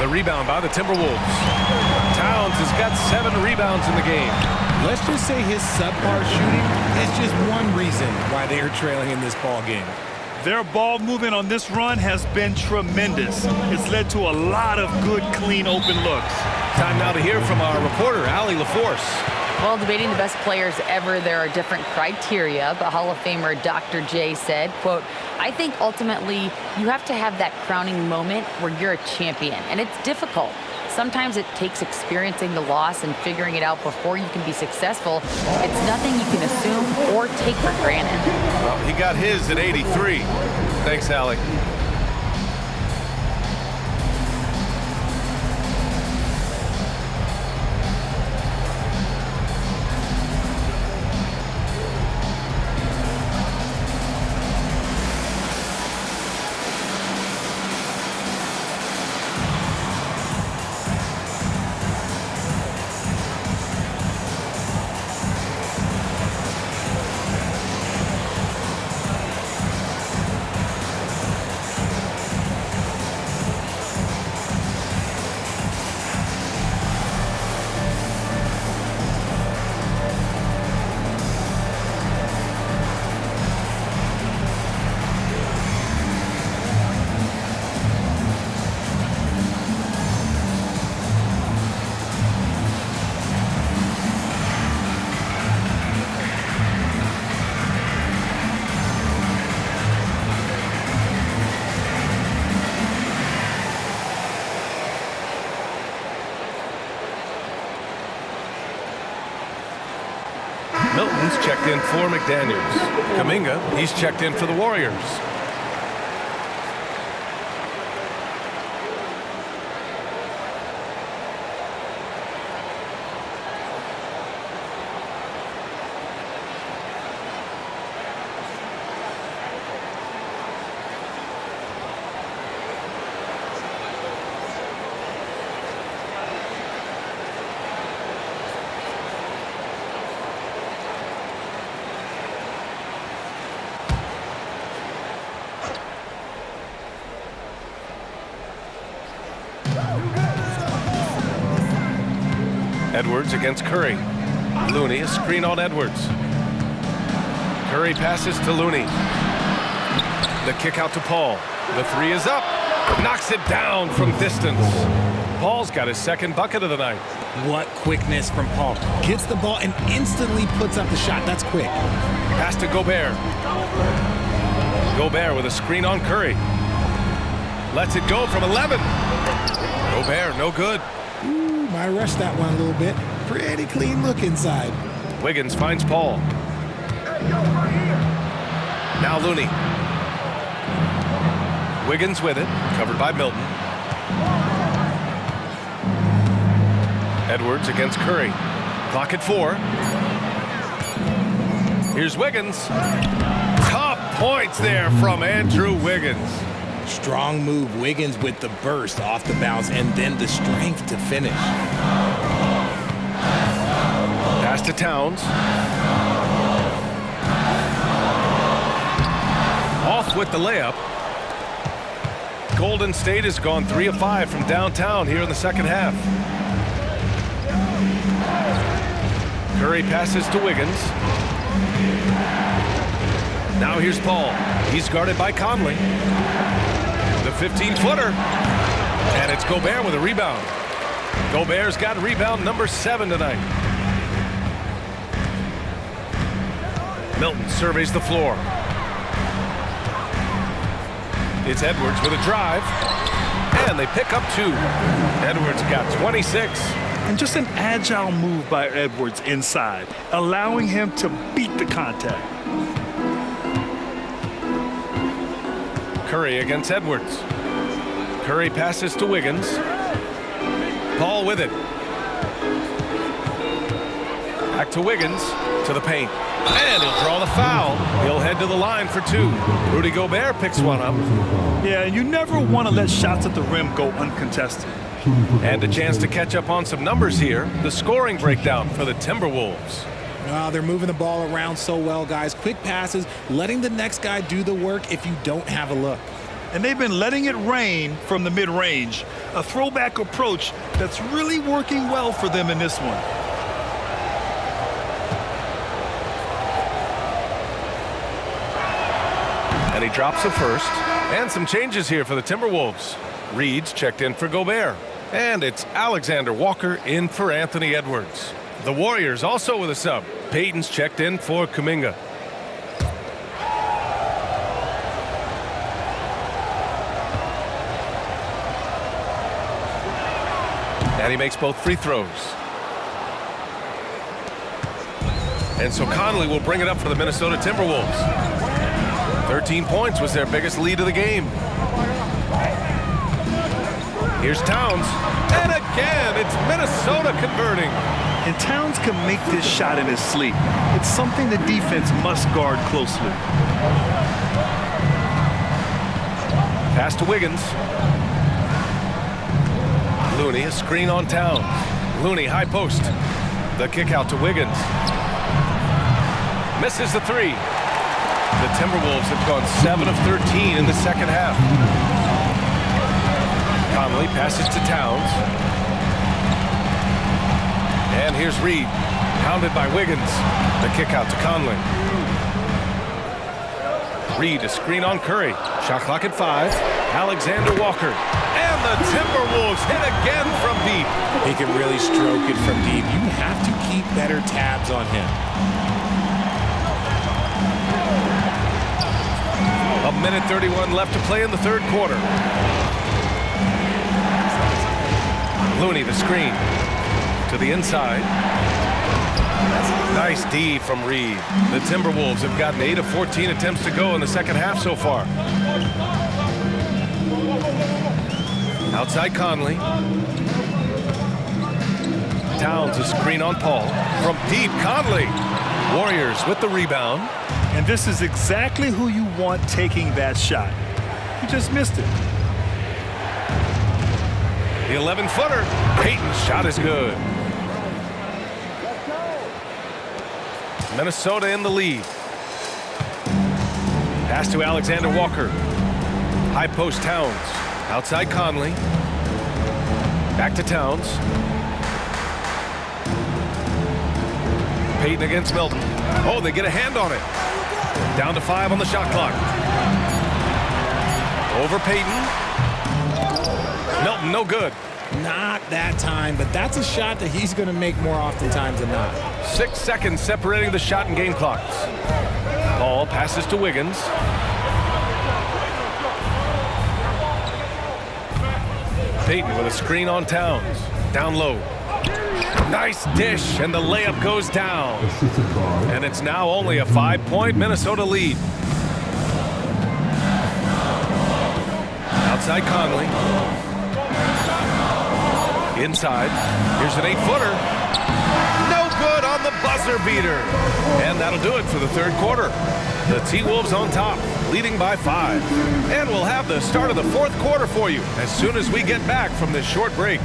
S1: The rebound by the Timberwolves. Towns has got 7 rebounds in the game.
S3: Let's just say his subpar shooting is just one reason why they are trailing in this ball game.
S2: Their ball movement on this run has been tremendous. It's led to a lot of good, clean, open looks.
S1: Time now to hear from our reporter, Allie LaForce.
S5: Well, debating the best players ever, there are different criteria, but Hall of Famer Dr. J said, quote, I think ultimately you have to have that crowning moment where you're a champion, and it's difficult. Sometimes it takes experiencing the loss and figuring it out before you can be successful. It's nothing you can assume or take for granted.
S1: Well, he got his at 83. Thanks, Allie. Milton's checked in for McDaniels. Kuminga, he's checked in for the Warriors. Edwards against Curry. Looney, a screen on Edwards. Curry passes to Looney. The kick out to Paul. The three is up. Knocks it down from distance. Paul's got his second bucket of the night.
S3: What quickness from Paul. Gets the ball and instantly puts up the shot. That's quick.
S1: Pass to Gobert. Gobert with a screen on Curry. Lets it go from 11. Gobert, no good.
S3: Ooh, might rush that one a little bit. Pretty clean look inside.
S1: Wiggins finds Paul. Now Looney. Wiggins with it, covered by Milton. Edwards against Curry. Clock at 4. Here's Wiggins. Tough points there from Andrew Wiggins.
S3: Strong move. Wiggins with the burst off the bounce and then the strength to finish.
S1: Pass to Towns. Off with the layup. Golden State has gone 3 of 5 from downtown here in the second half. Curry passes to Wiggins. Now here's Paul. He's guarded by Conley. The 15-footer. And it's Gobert with a rebound. Gobert's got rebound number 7 tonight. Milton surveys the floor. It's Edwards with a drive. And they pick up 2. Edwards got 26.
S2: And just an agile move by Edwards inside, allowing him to beat the contact.
S1: Curry against Edwards. Curry passes to Wiggins. Paul with it. Back to Wiggins, to the paint. And he'll draw the foul. He'll head to the line for two. Rudy Gobert picks one up.
S2: Yeah, you never want to let shots at the rim go uncontested.
S1: And a chance to catch up on some numbers here. The scoring breakdown for the Timberwolves.
S3: They're moving the ball around so well, guys. Quick passes, letting the next guy do the work if you don't have a look.
S2: And they've been letting it rain from the mid-range. A throwback approach that's really working well for them in this one.
S1: And he drops the first. And some changes here for the Timberwolves. Reed's checked in for Gobert. And it's Alexander Walker in for Anthony Edwards. The Warriors also with a sub. Payton's checked in for Kuminga. And he makes both free throws. And so Conley will bring it up for the Minnesota Timberwolves. 13 points was their biggest lead of the game. Here's Towns. And again, it's Minnesota converting.
S2: And Towns can make this shot in his sleep. It's something the defense must guard closely.
S1: Pass to Wiggins. Looney, a screen on Towns. Looney, high post. The kick out to Wiggins. Misses the three. The Timberwolves have gone 7 of 13 in the second half. Conley passes to Towns. And here's Reed, pounded by Wiggins. The kick out to Conley. Reed, a screen on Curry. Shot clock at 5. Alexander Walker. And the Timberwolves hit again from deep.
S3: He can really stroke it from deep. You have to keep better tabs on him.
S1: A minute 31 left to play in the third quarter. Looney, the screen. To the inside. Nice D from Reed. The Timberwolves have gotten 8 of 14 attempts to go in the second half so far. Outside Conley. Towns, a screen on Paul. From deep, Conley. Warriors with the rebound.
S2: And this is exactly who you want taking that shot. He just missed it.
S1: The 11-footer. Payton's shot is good. Minnesota in the lead. Pass to Alexander Walker. High post Towns. Outside Conley. Back to Towns. Payton against Milton. Oh, they get a hand on it. Down to 5 on the shot clock. Over Payton. Milton, no good.
S3: Not that time, but that's a shot that he's going to make more oftentimes than not.
S1: 6 seconds separating the shot and game clocks. Paul passes to Wiggins. Payton with a screen on Towns. Down low. Nice dish, and the layup goes down. And it's now only a 5-point Minnesota lead. Outside Conley. Inside. Here's an 8-footer. No good on the buzzer beater. And that'll do it for the third quarter. The T-Wolves on top, leading by 5. And we'll have the start of the fourth quarter for you as soon as we get back from this short break.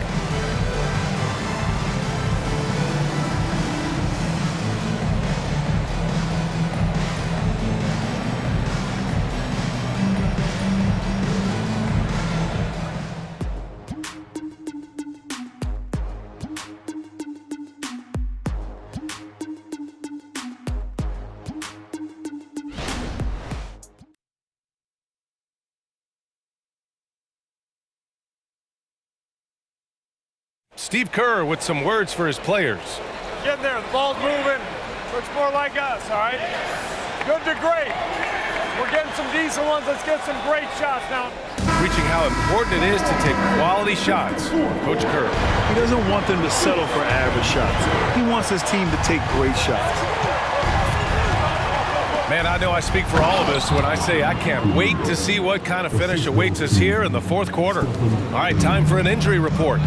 S1: Steve Kerr with some words for his players.
S6: Getting there, the ball's moving. Looks more like us, all right? Good to great. We're getting some decent ones. Let's get some great shots now.
S1: preaching how important it is to take quality shots. Coach Kerr.
S2: He doesn't want them to settle for average shots. He wants his team to take great shots.
S1: Man, I know I speak for all of us when I say I can't wait to see what kind of finish awaits us here in the fourth quarter. All right, time for an injury report.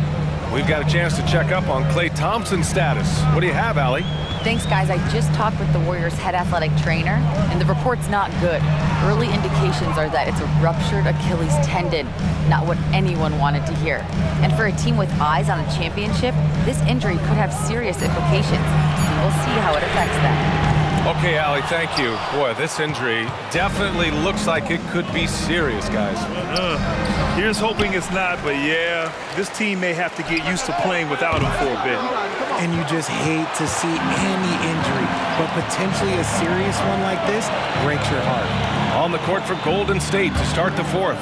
S1: We've got a chance to check up on Klay Thompson's status. What do you have, Allie?
S5: Thanks, guys. I just talked with the Warriors' head athletic trainer, and the report's not good. Early indications are that it's a ruptured Achilles tendon, not what anyone wanted to hear. And for a team with eyes on a championship, this injury could have serious implications. We'll see how it affects them.
S1: Okay, Allie, thank you. Boy, this injury definitely looks like it could be serious, guys.
S2: Here's hoping it's not, but yeah, this team may have to get used to playing without him for a bit.
S3: And you just hate to see any injury, but potentially a serious one like this breaks your heart.
S1: On the court for Golden State to start the fourth.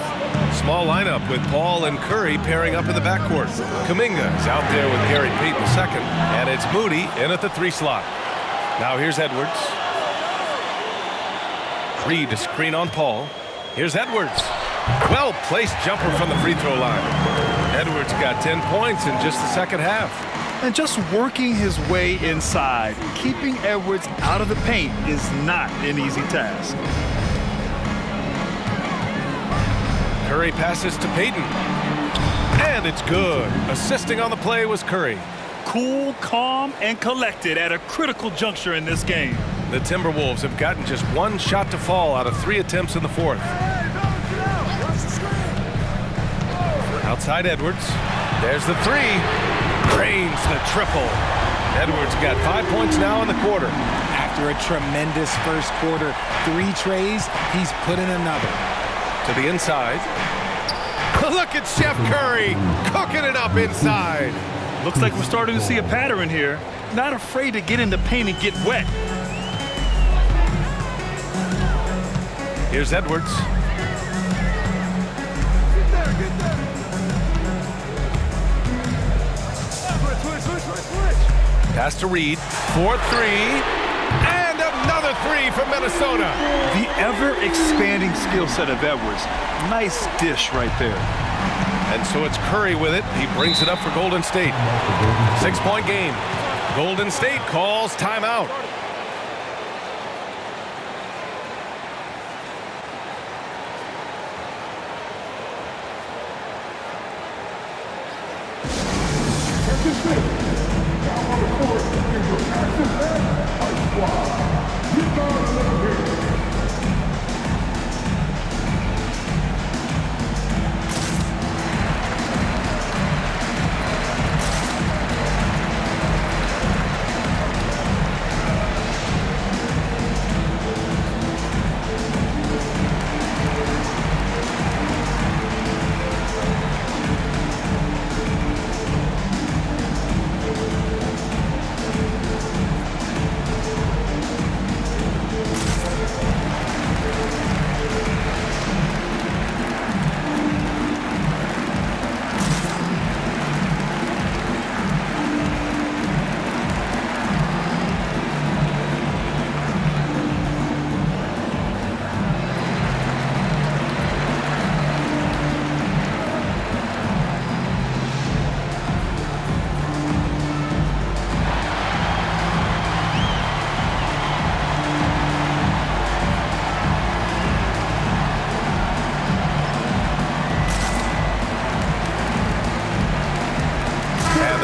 S1: Small lineup with Paul and Curry pairing up in the backcourt. Kuminga is out there with Gary Payton II, and it's Moody in at the 3 slot. Now here's Edwards. Reed, a screen on Paul. Here's Edwards. Well-placed jumper from the free throw line. Edwards got 10 points in just the second half.
S2: And just working his way inside, keeping Edwards out of the paint is not an easy task.
S1: Curry passes to Payton. And it's good. Assisting on the play was Curry.
S2: Cool, calm, and collected at a critical juncture in this game.
S1: The Timberwolves have gotten just 1 shot to fall out of 3 attempts in the fourth. Outside Edwards. There's the 3. Drains the triple. Edwards got 5 points now in the quarter.
S3: After a tremendous first quarter, 3 trays, he's put in another.
S1: To the inside. Look at Chef Curry cooking it up inside.
S2: Looks like we're starting to see a pattern here. Not afraid to get in the paint and get wet.
S1: Here's Edwards. Pass to Reed. 4-3. And another 3 from Minnesota.
S2: The ever-expanding skill set of Edwards. Nice dish right there.
S1: And so it's Curry with it. He brings it up for Golden State. 6-point game. Golden State calls timeout.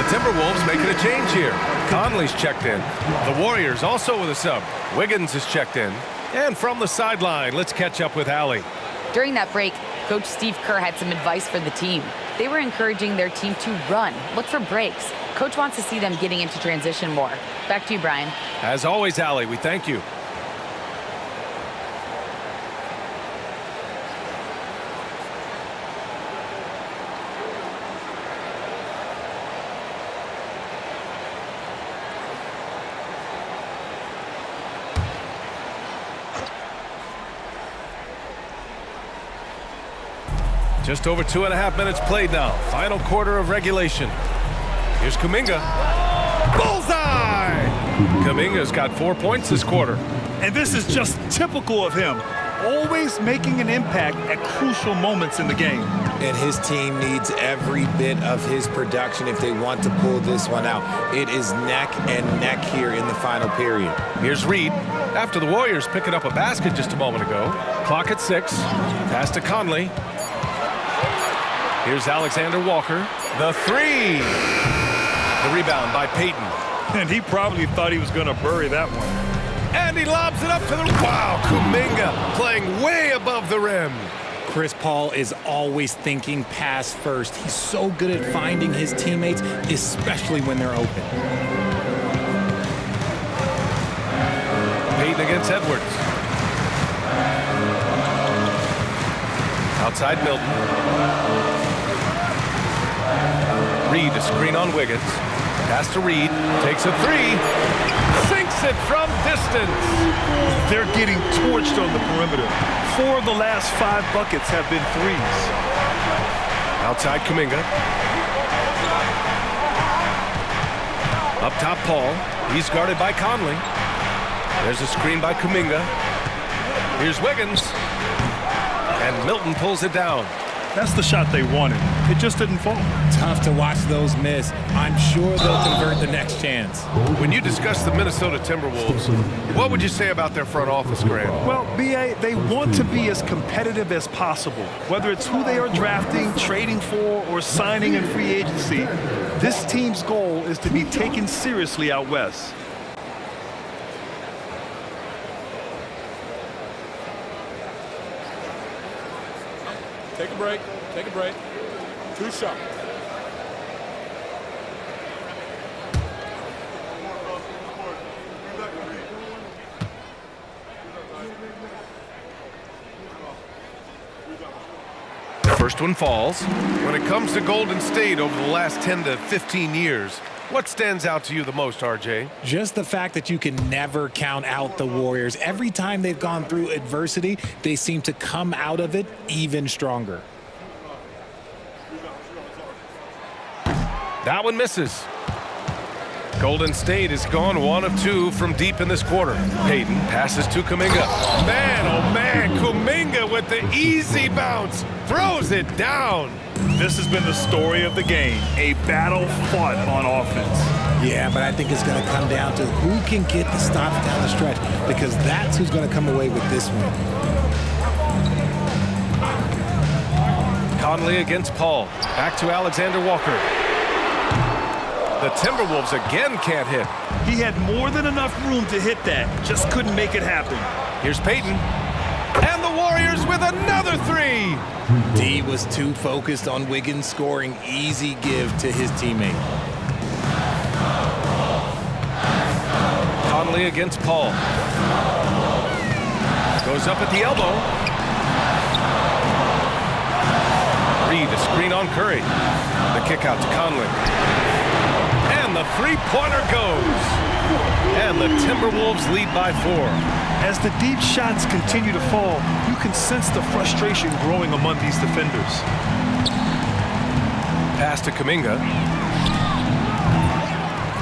S1: Timberwolves making a change here. Conley's checked in. The Warriors also with a sub. Wiggins is checked in. And from the sideline, let's catch up with Allie.
S5: During that break, Coach Steve Kerr had some advice for the team. They were encouraging their team to run, look for breaks. Coach wants to see them getting into transition more. Back to you, Brian.
S1: As always, Allie, we thank you. Just over 2.5 minutes played now. Final quarter of regulation. Here's Kuminga. Bullseye! Kuminga's got 4 points this quarter.
S2: And this is just typical of him. always making an impact at crucial moments in the game.
S3: And his team needs every bit of his production if they want to pull this one out. It is neck and neck here in the final period.
S1: Here's Reed. After the Warriors picking up a basket just a moment ago. Clock at 6. Pass to Conley. Here's Alexander Walker. The three. The rebound by Payton.
S2: And he probably thought he was going to bury that one.
S1: And he lobs it up to the... Wow, Kuminga playing way above the rim.
S3: Chris Paul is always thinking pass first. He's so good at finding his teammates, especially when they're open.
S1: Payton against Edwards. Outside Milton. Reed to screen on Wiggins. Pass to Reed. Takes a three. Sinks it from distance.
S2: They're getting torched on the perimeter. 4 of the last 5 buckets have been threes.
S1: Outside Kuminga. Up top Paul. He's guarded by Conley. There's a screen by Kuminga. Here's Wiggins. And Milton pulls it down.
S2: That's the shot they wanted. It just didn't fall.
S3: Tough to watch those miss. I'm sure they'll convert the next chance.
S1: When you discuss the Minnesota Timberwolves, what would you say about their front office, Grant?
S2: Well, B.A., they want to be as competitive as possible. Whether it's who they are drafting, trading for, or signing in free agency, this team's goal is to be taken seriously out west.
S10: Take a break. Take a break. 2 shots.
S1: First one falls. When it comes to Golden State over the last 10 to 15 years, what stands out to you the most, RJ?
S3: Just the fact that you can never count out the Warriors. Every time they've gone through adversity, they seem to come out of it even stronger.
S1: That one misses. Golden State has gone 1 of 2 from deep in this quarter. Payton passes to Kuminga. Man, oh man, Kuminga with the easy bounce. Throws it down.
S2: This has been the story of the game, a battle fought on offense.
S3: Yeah, but I think it's going to come down to who can get the stops down the stretch, because that's who's going to come away with this one.
S1: Conley against Paul. Back to Alexander Walker. The Timberwolves again can't hit.
S2: He had more than enough room to hit that, just couldn't make it happen.
S1: Here's Payton. And the Warriors with another three.
S3: D was too focused on Wiggins scoring. Easy give to his teammate.
S1: Conley against Paul. Goes up at the elbow. Reed a screen on Curry. The kick out to Conley. And the three-pointer goes. And the Timberwolves lead by 4.
S2: As the deep shots continue to fall, you can sense the frustration growing among these defenders.
S1: Pass to Kuminga.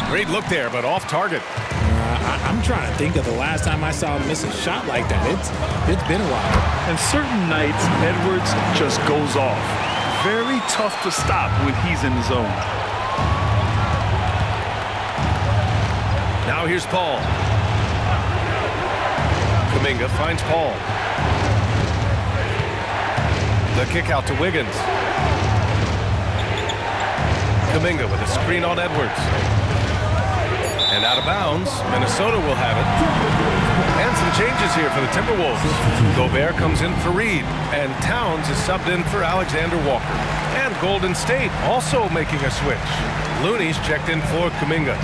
S1: Great look there, but off target.
S3: I'm trying to think of the last time I saw him miss a shot like that. It's been a while.
S2: And certain nights, Edwards just goes off. Very tough to stop when he's in the zone.
S1: Now here's Paul. Kuminga finds Paul. The kick out to Wiggins. Kuminga with a screen on Edwards. And out of bounds, Minnesota will have it. And some changes here for the Timberwolves. Gobert comes in for Reed, and Towns is subbed in for Alexander Walker. And Golden State also making a switch. Looney's checked in for Kuminga.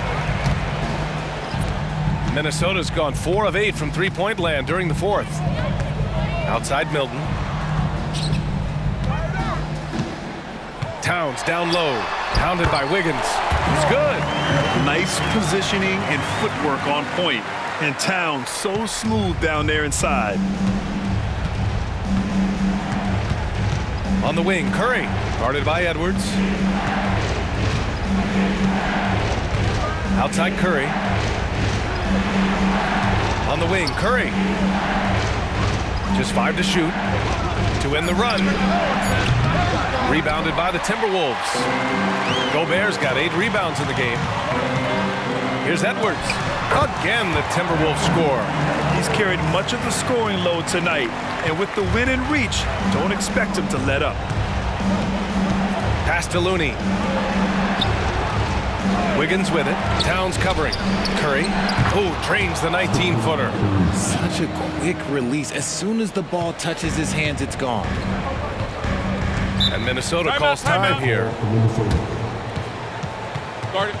S1: Minnesota's gone 4 of 8 from three-point land during the 4th. Outside Milton. Towns down low, pounded by Wiggins. It's good.
S2: Nice positioning and footwork on point. And Towns so smooth down there inside.
S1: On the wing, Curry, guarded by Edwards. Outside Curry. On the wing, Curry. Just 5 to shoot. To end the run. Rebounded by the Timberwolves. Gobert's got 8 rebounds in the game. Here's Edwards. Again, the Timberwolves score.
S2: He's carried much of the scoring load tonight, and with the win in reach, don't expect him to let up.
S1: Pass to Looney. Wiggins with it. Towns covering. Curry. Oh, drains the 19-footer.
S3: Such a quick release. As soon as the ball touches his hands, it's gone.
S1: And Minnesota calls time here.
S7: Guard it.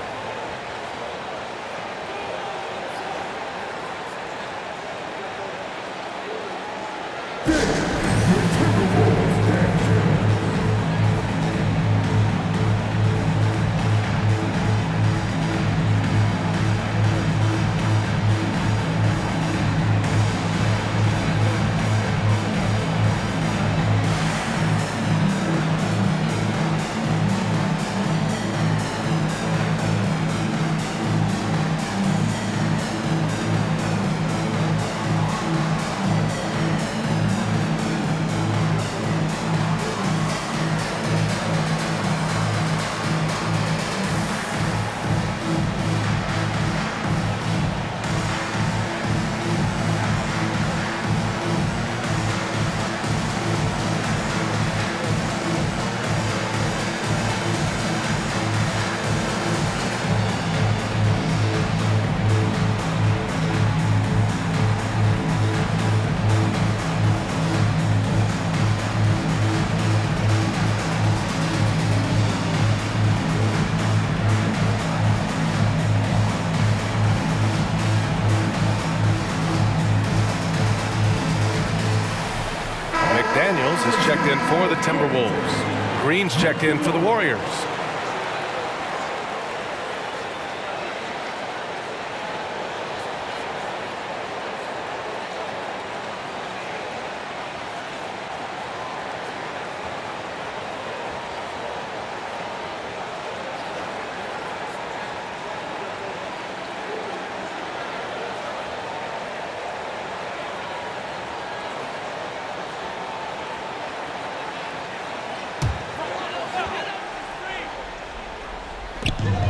S1: Daniels is checked in for the Timberwolves. Green's checked in for the Warriors.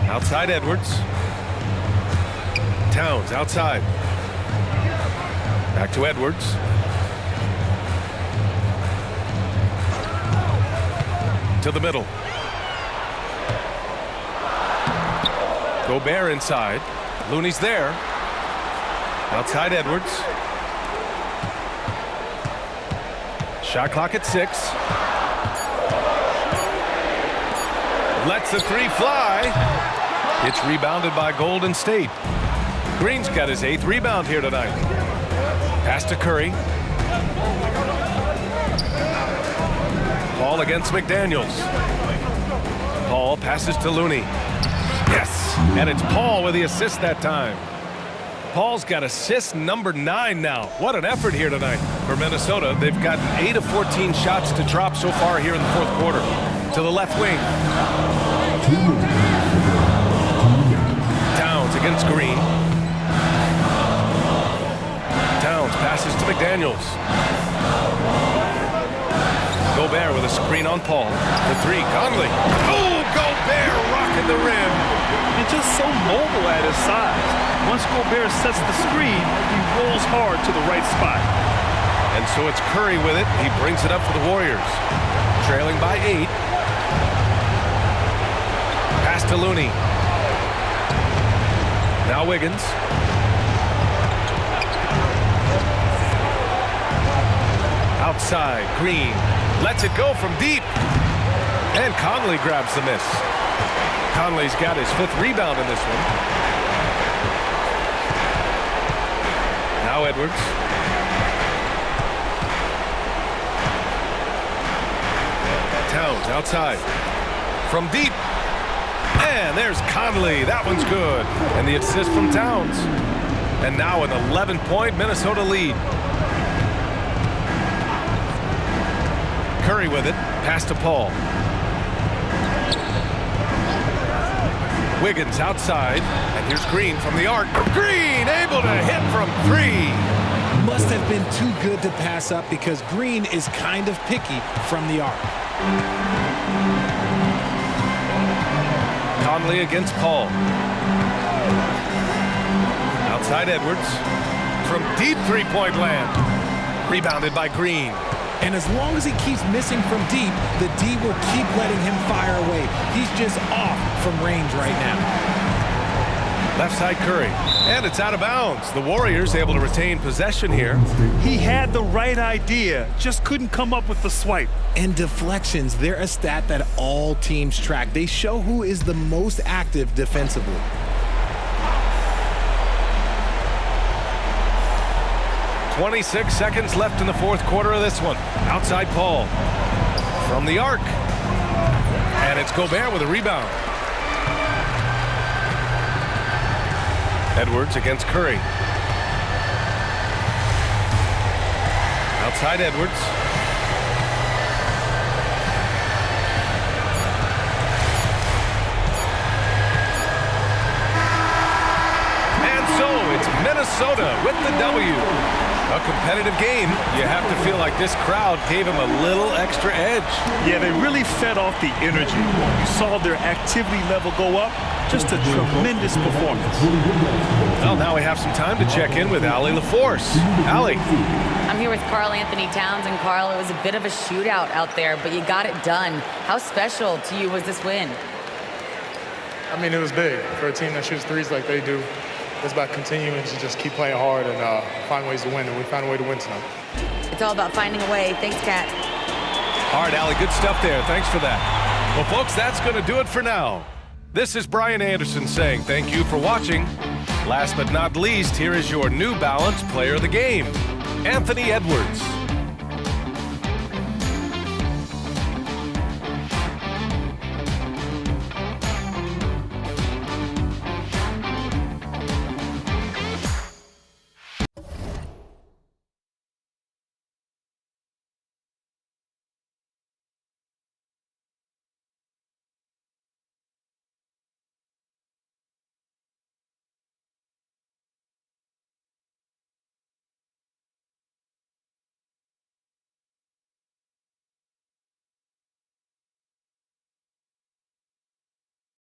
S1: Outside Edwards. Towns outside. Back to Edwards. To the middle. Gobert inside. Looney's there. Outside Edwards. Shot clock at 6. Lets the 3 fly. It's rebounded by Golden State. Green's got his 8th rebound here tonight. Pass to Curry. Paul against McDaniels. Paul passes to Looney. Yes, and it's Paul with the assist that time. Paul's got assist number 9 now. What an effort here tonight for Minnesota. They've gotten 8 of 14 shots to drop so far here in the 4th quarter. To the left wing. Towns against Green. Towns passes to McDaniels. Gobert with a screen on Paul. The 3, Conley. Oh, Gobert rocking the rim.
S2: And just so mobile at his size. Once Gobert sets the screen, he rolls hard to the right spot.
S1: And so it's Curry with it. He brings it up for the Warriors. Trailing by 8. Pass to Looney. Now Wiggins. Outside, Green. Lets it go from deep. And Conley grabs the miss. Conley's got his 5th rebound in this one. Now Edwards. Towns outside. From deep. And there's Conley. That one's good. And the assist from Towns. And now an 11-point Minnesota lead. Curry with it. Pass to Paul. Wiggins outside. And here's Green from the arc. Green able to hit from 3.
S3: must have been too good to pass up because Green is kind of picky from the arc.
S1: Conley against Paul. Outside Edwards. From deep three-point land. Rebounded by Green.
S3: And as long as he keeps missing from deep, the D will keep letting him fire away. He's just off from range right now.
S1: Left side Curry. And it's out of bounds. The Warriors able to retain possession here.
S2: He had the right idea, just couldn't come up with the swipe.
S3: And deflections, they're a stat that all teams track. They show who is the most active defensively.
S1: .26 seconds left in the fourth quarter of this one. Outside Paul. From the arc. And it's Gobert with a rebound. Edwards against Curry. Outside Edwards. And so it's Minnesota with the W. A competitive game. You have to feel like this crowd gave him a little extra edge.
S2: Yeah, they really fed off the energy. You saw their activity level go up. Just a tremendous performance.
S1: Well, now we have some time to check in with Allie LaForce. Allie.
S5: I'm here with Karl Anthony Towns, and Karl, it was a bit of a shootout out there, but you got it done. How special to you was this win?
S11: I mean, it was big. For a team that shoots threes like they do, it's about continuing to just keep playing hard and find ways to win, and we found a way to win tonight.
S5: It's all about finding a way. Thanks, Kat.
S1: All right, Allie, good stuff there. Thanks for that. Well, folks, that's going to do it for now. This is Brian Anderson saying thank you for watching. Last but not least, here is your New Balance Player of the Game, Anthony Edwards.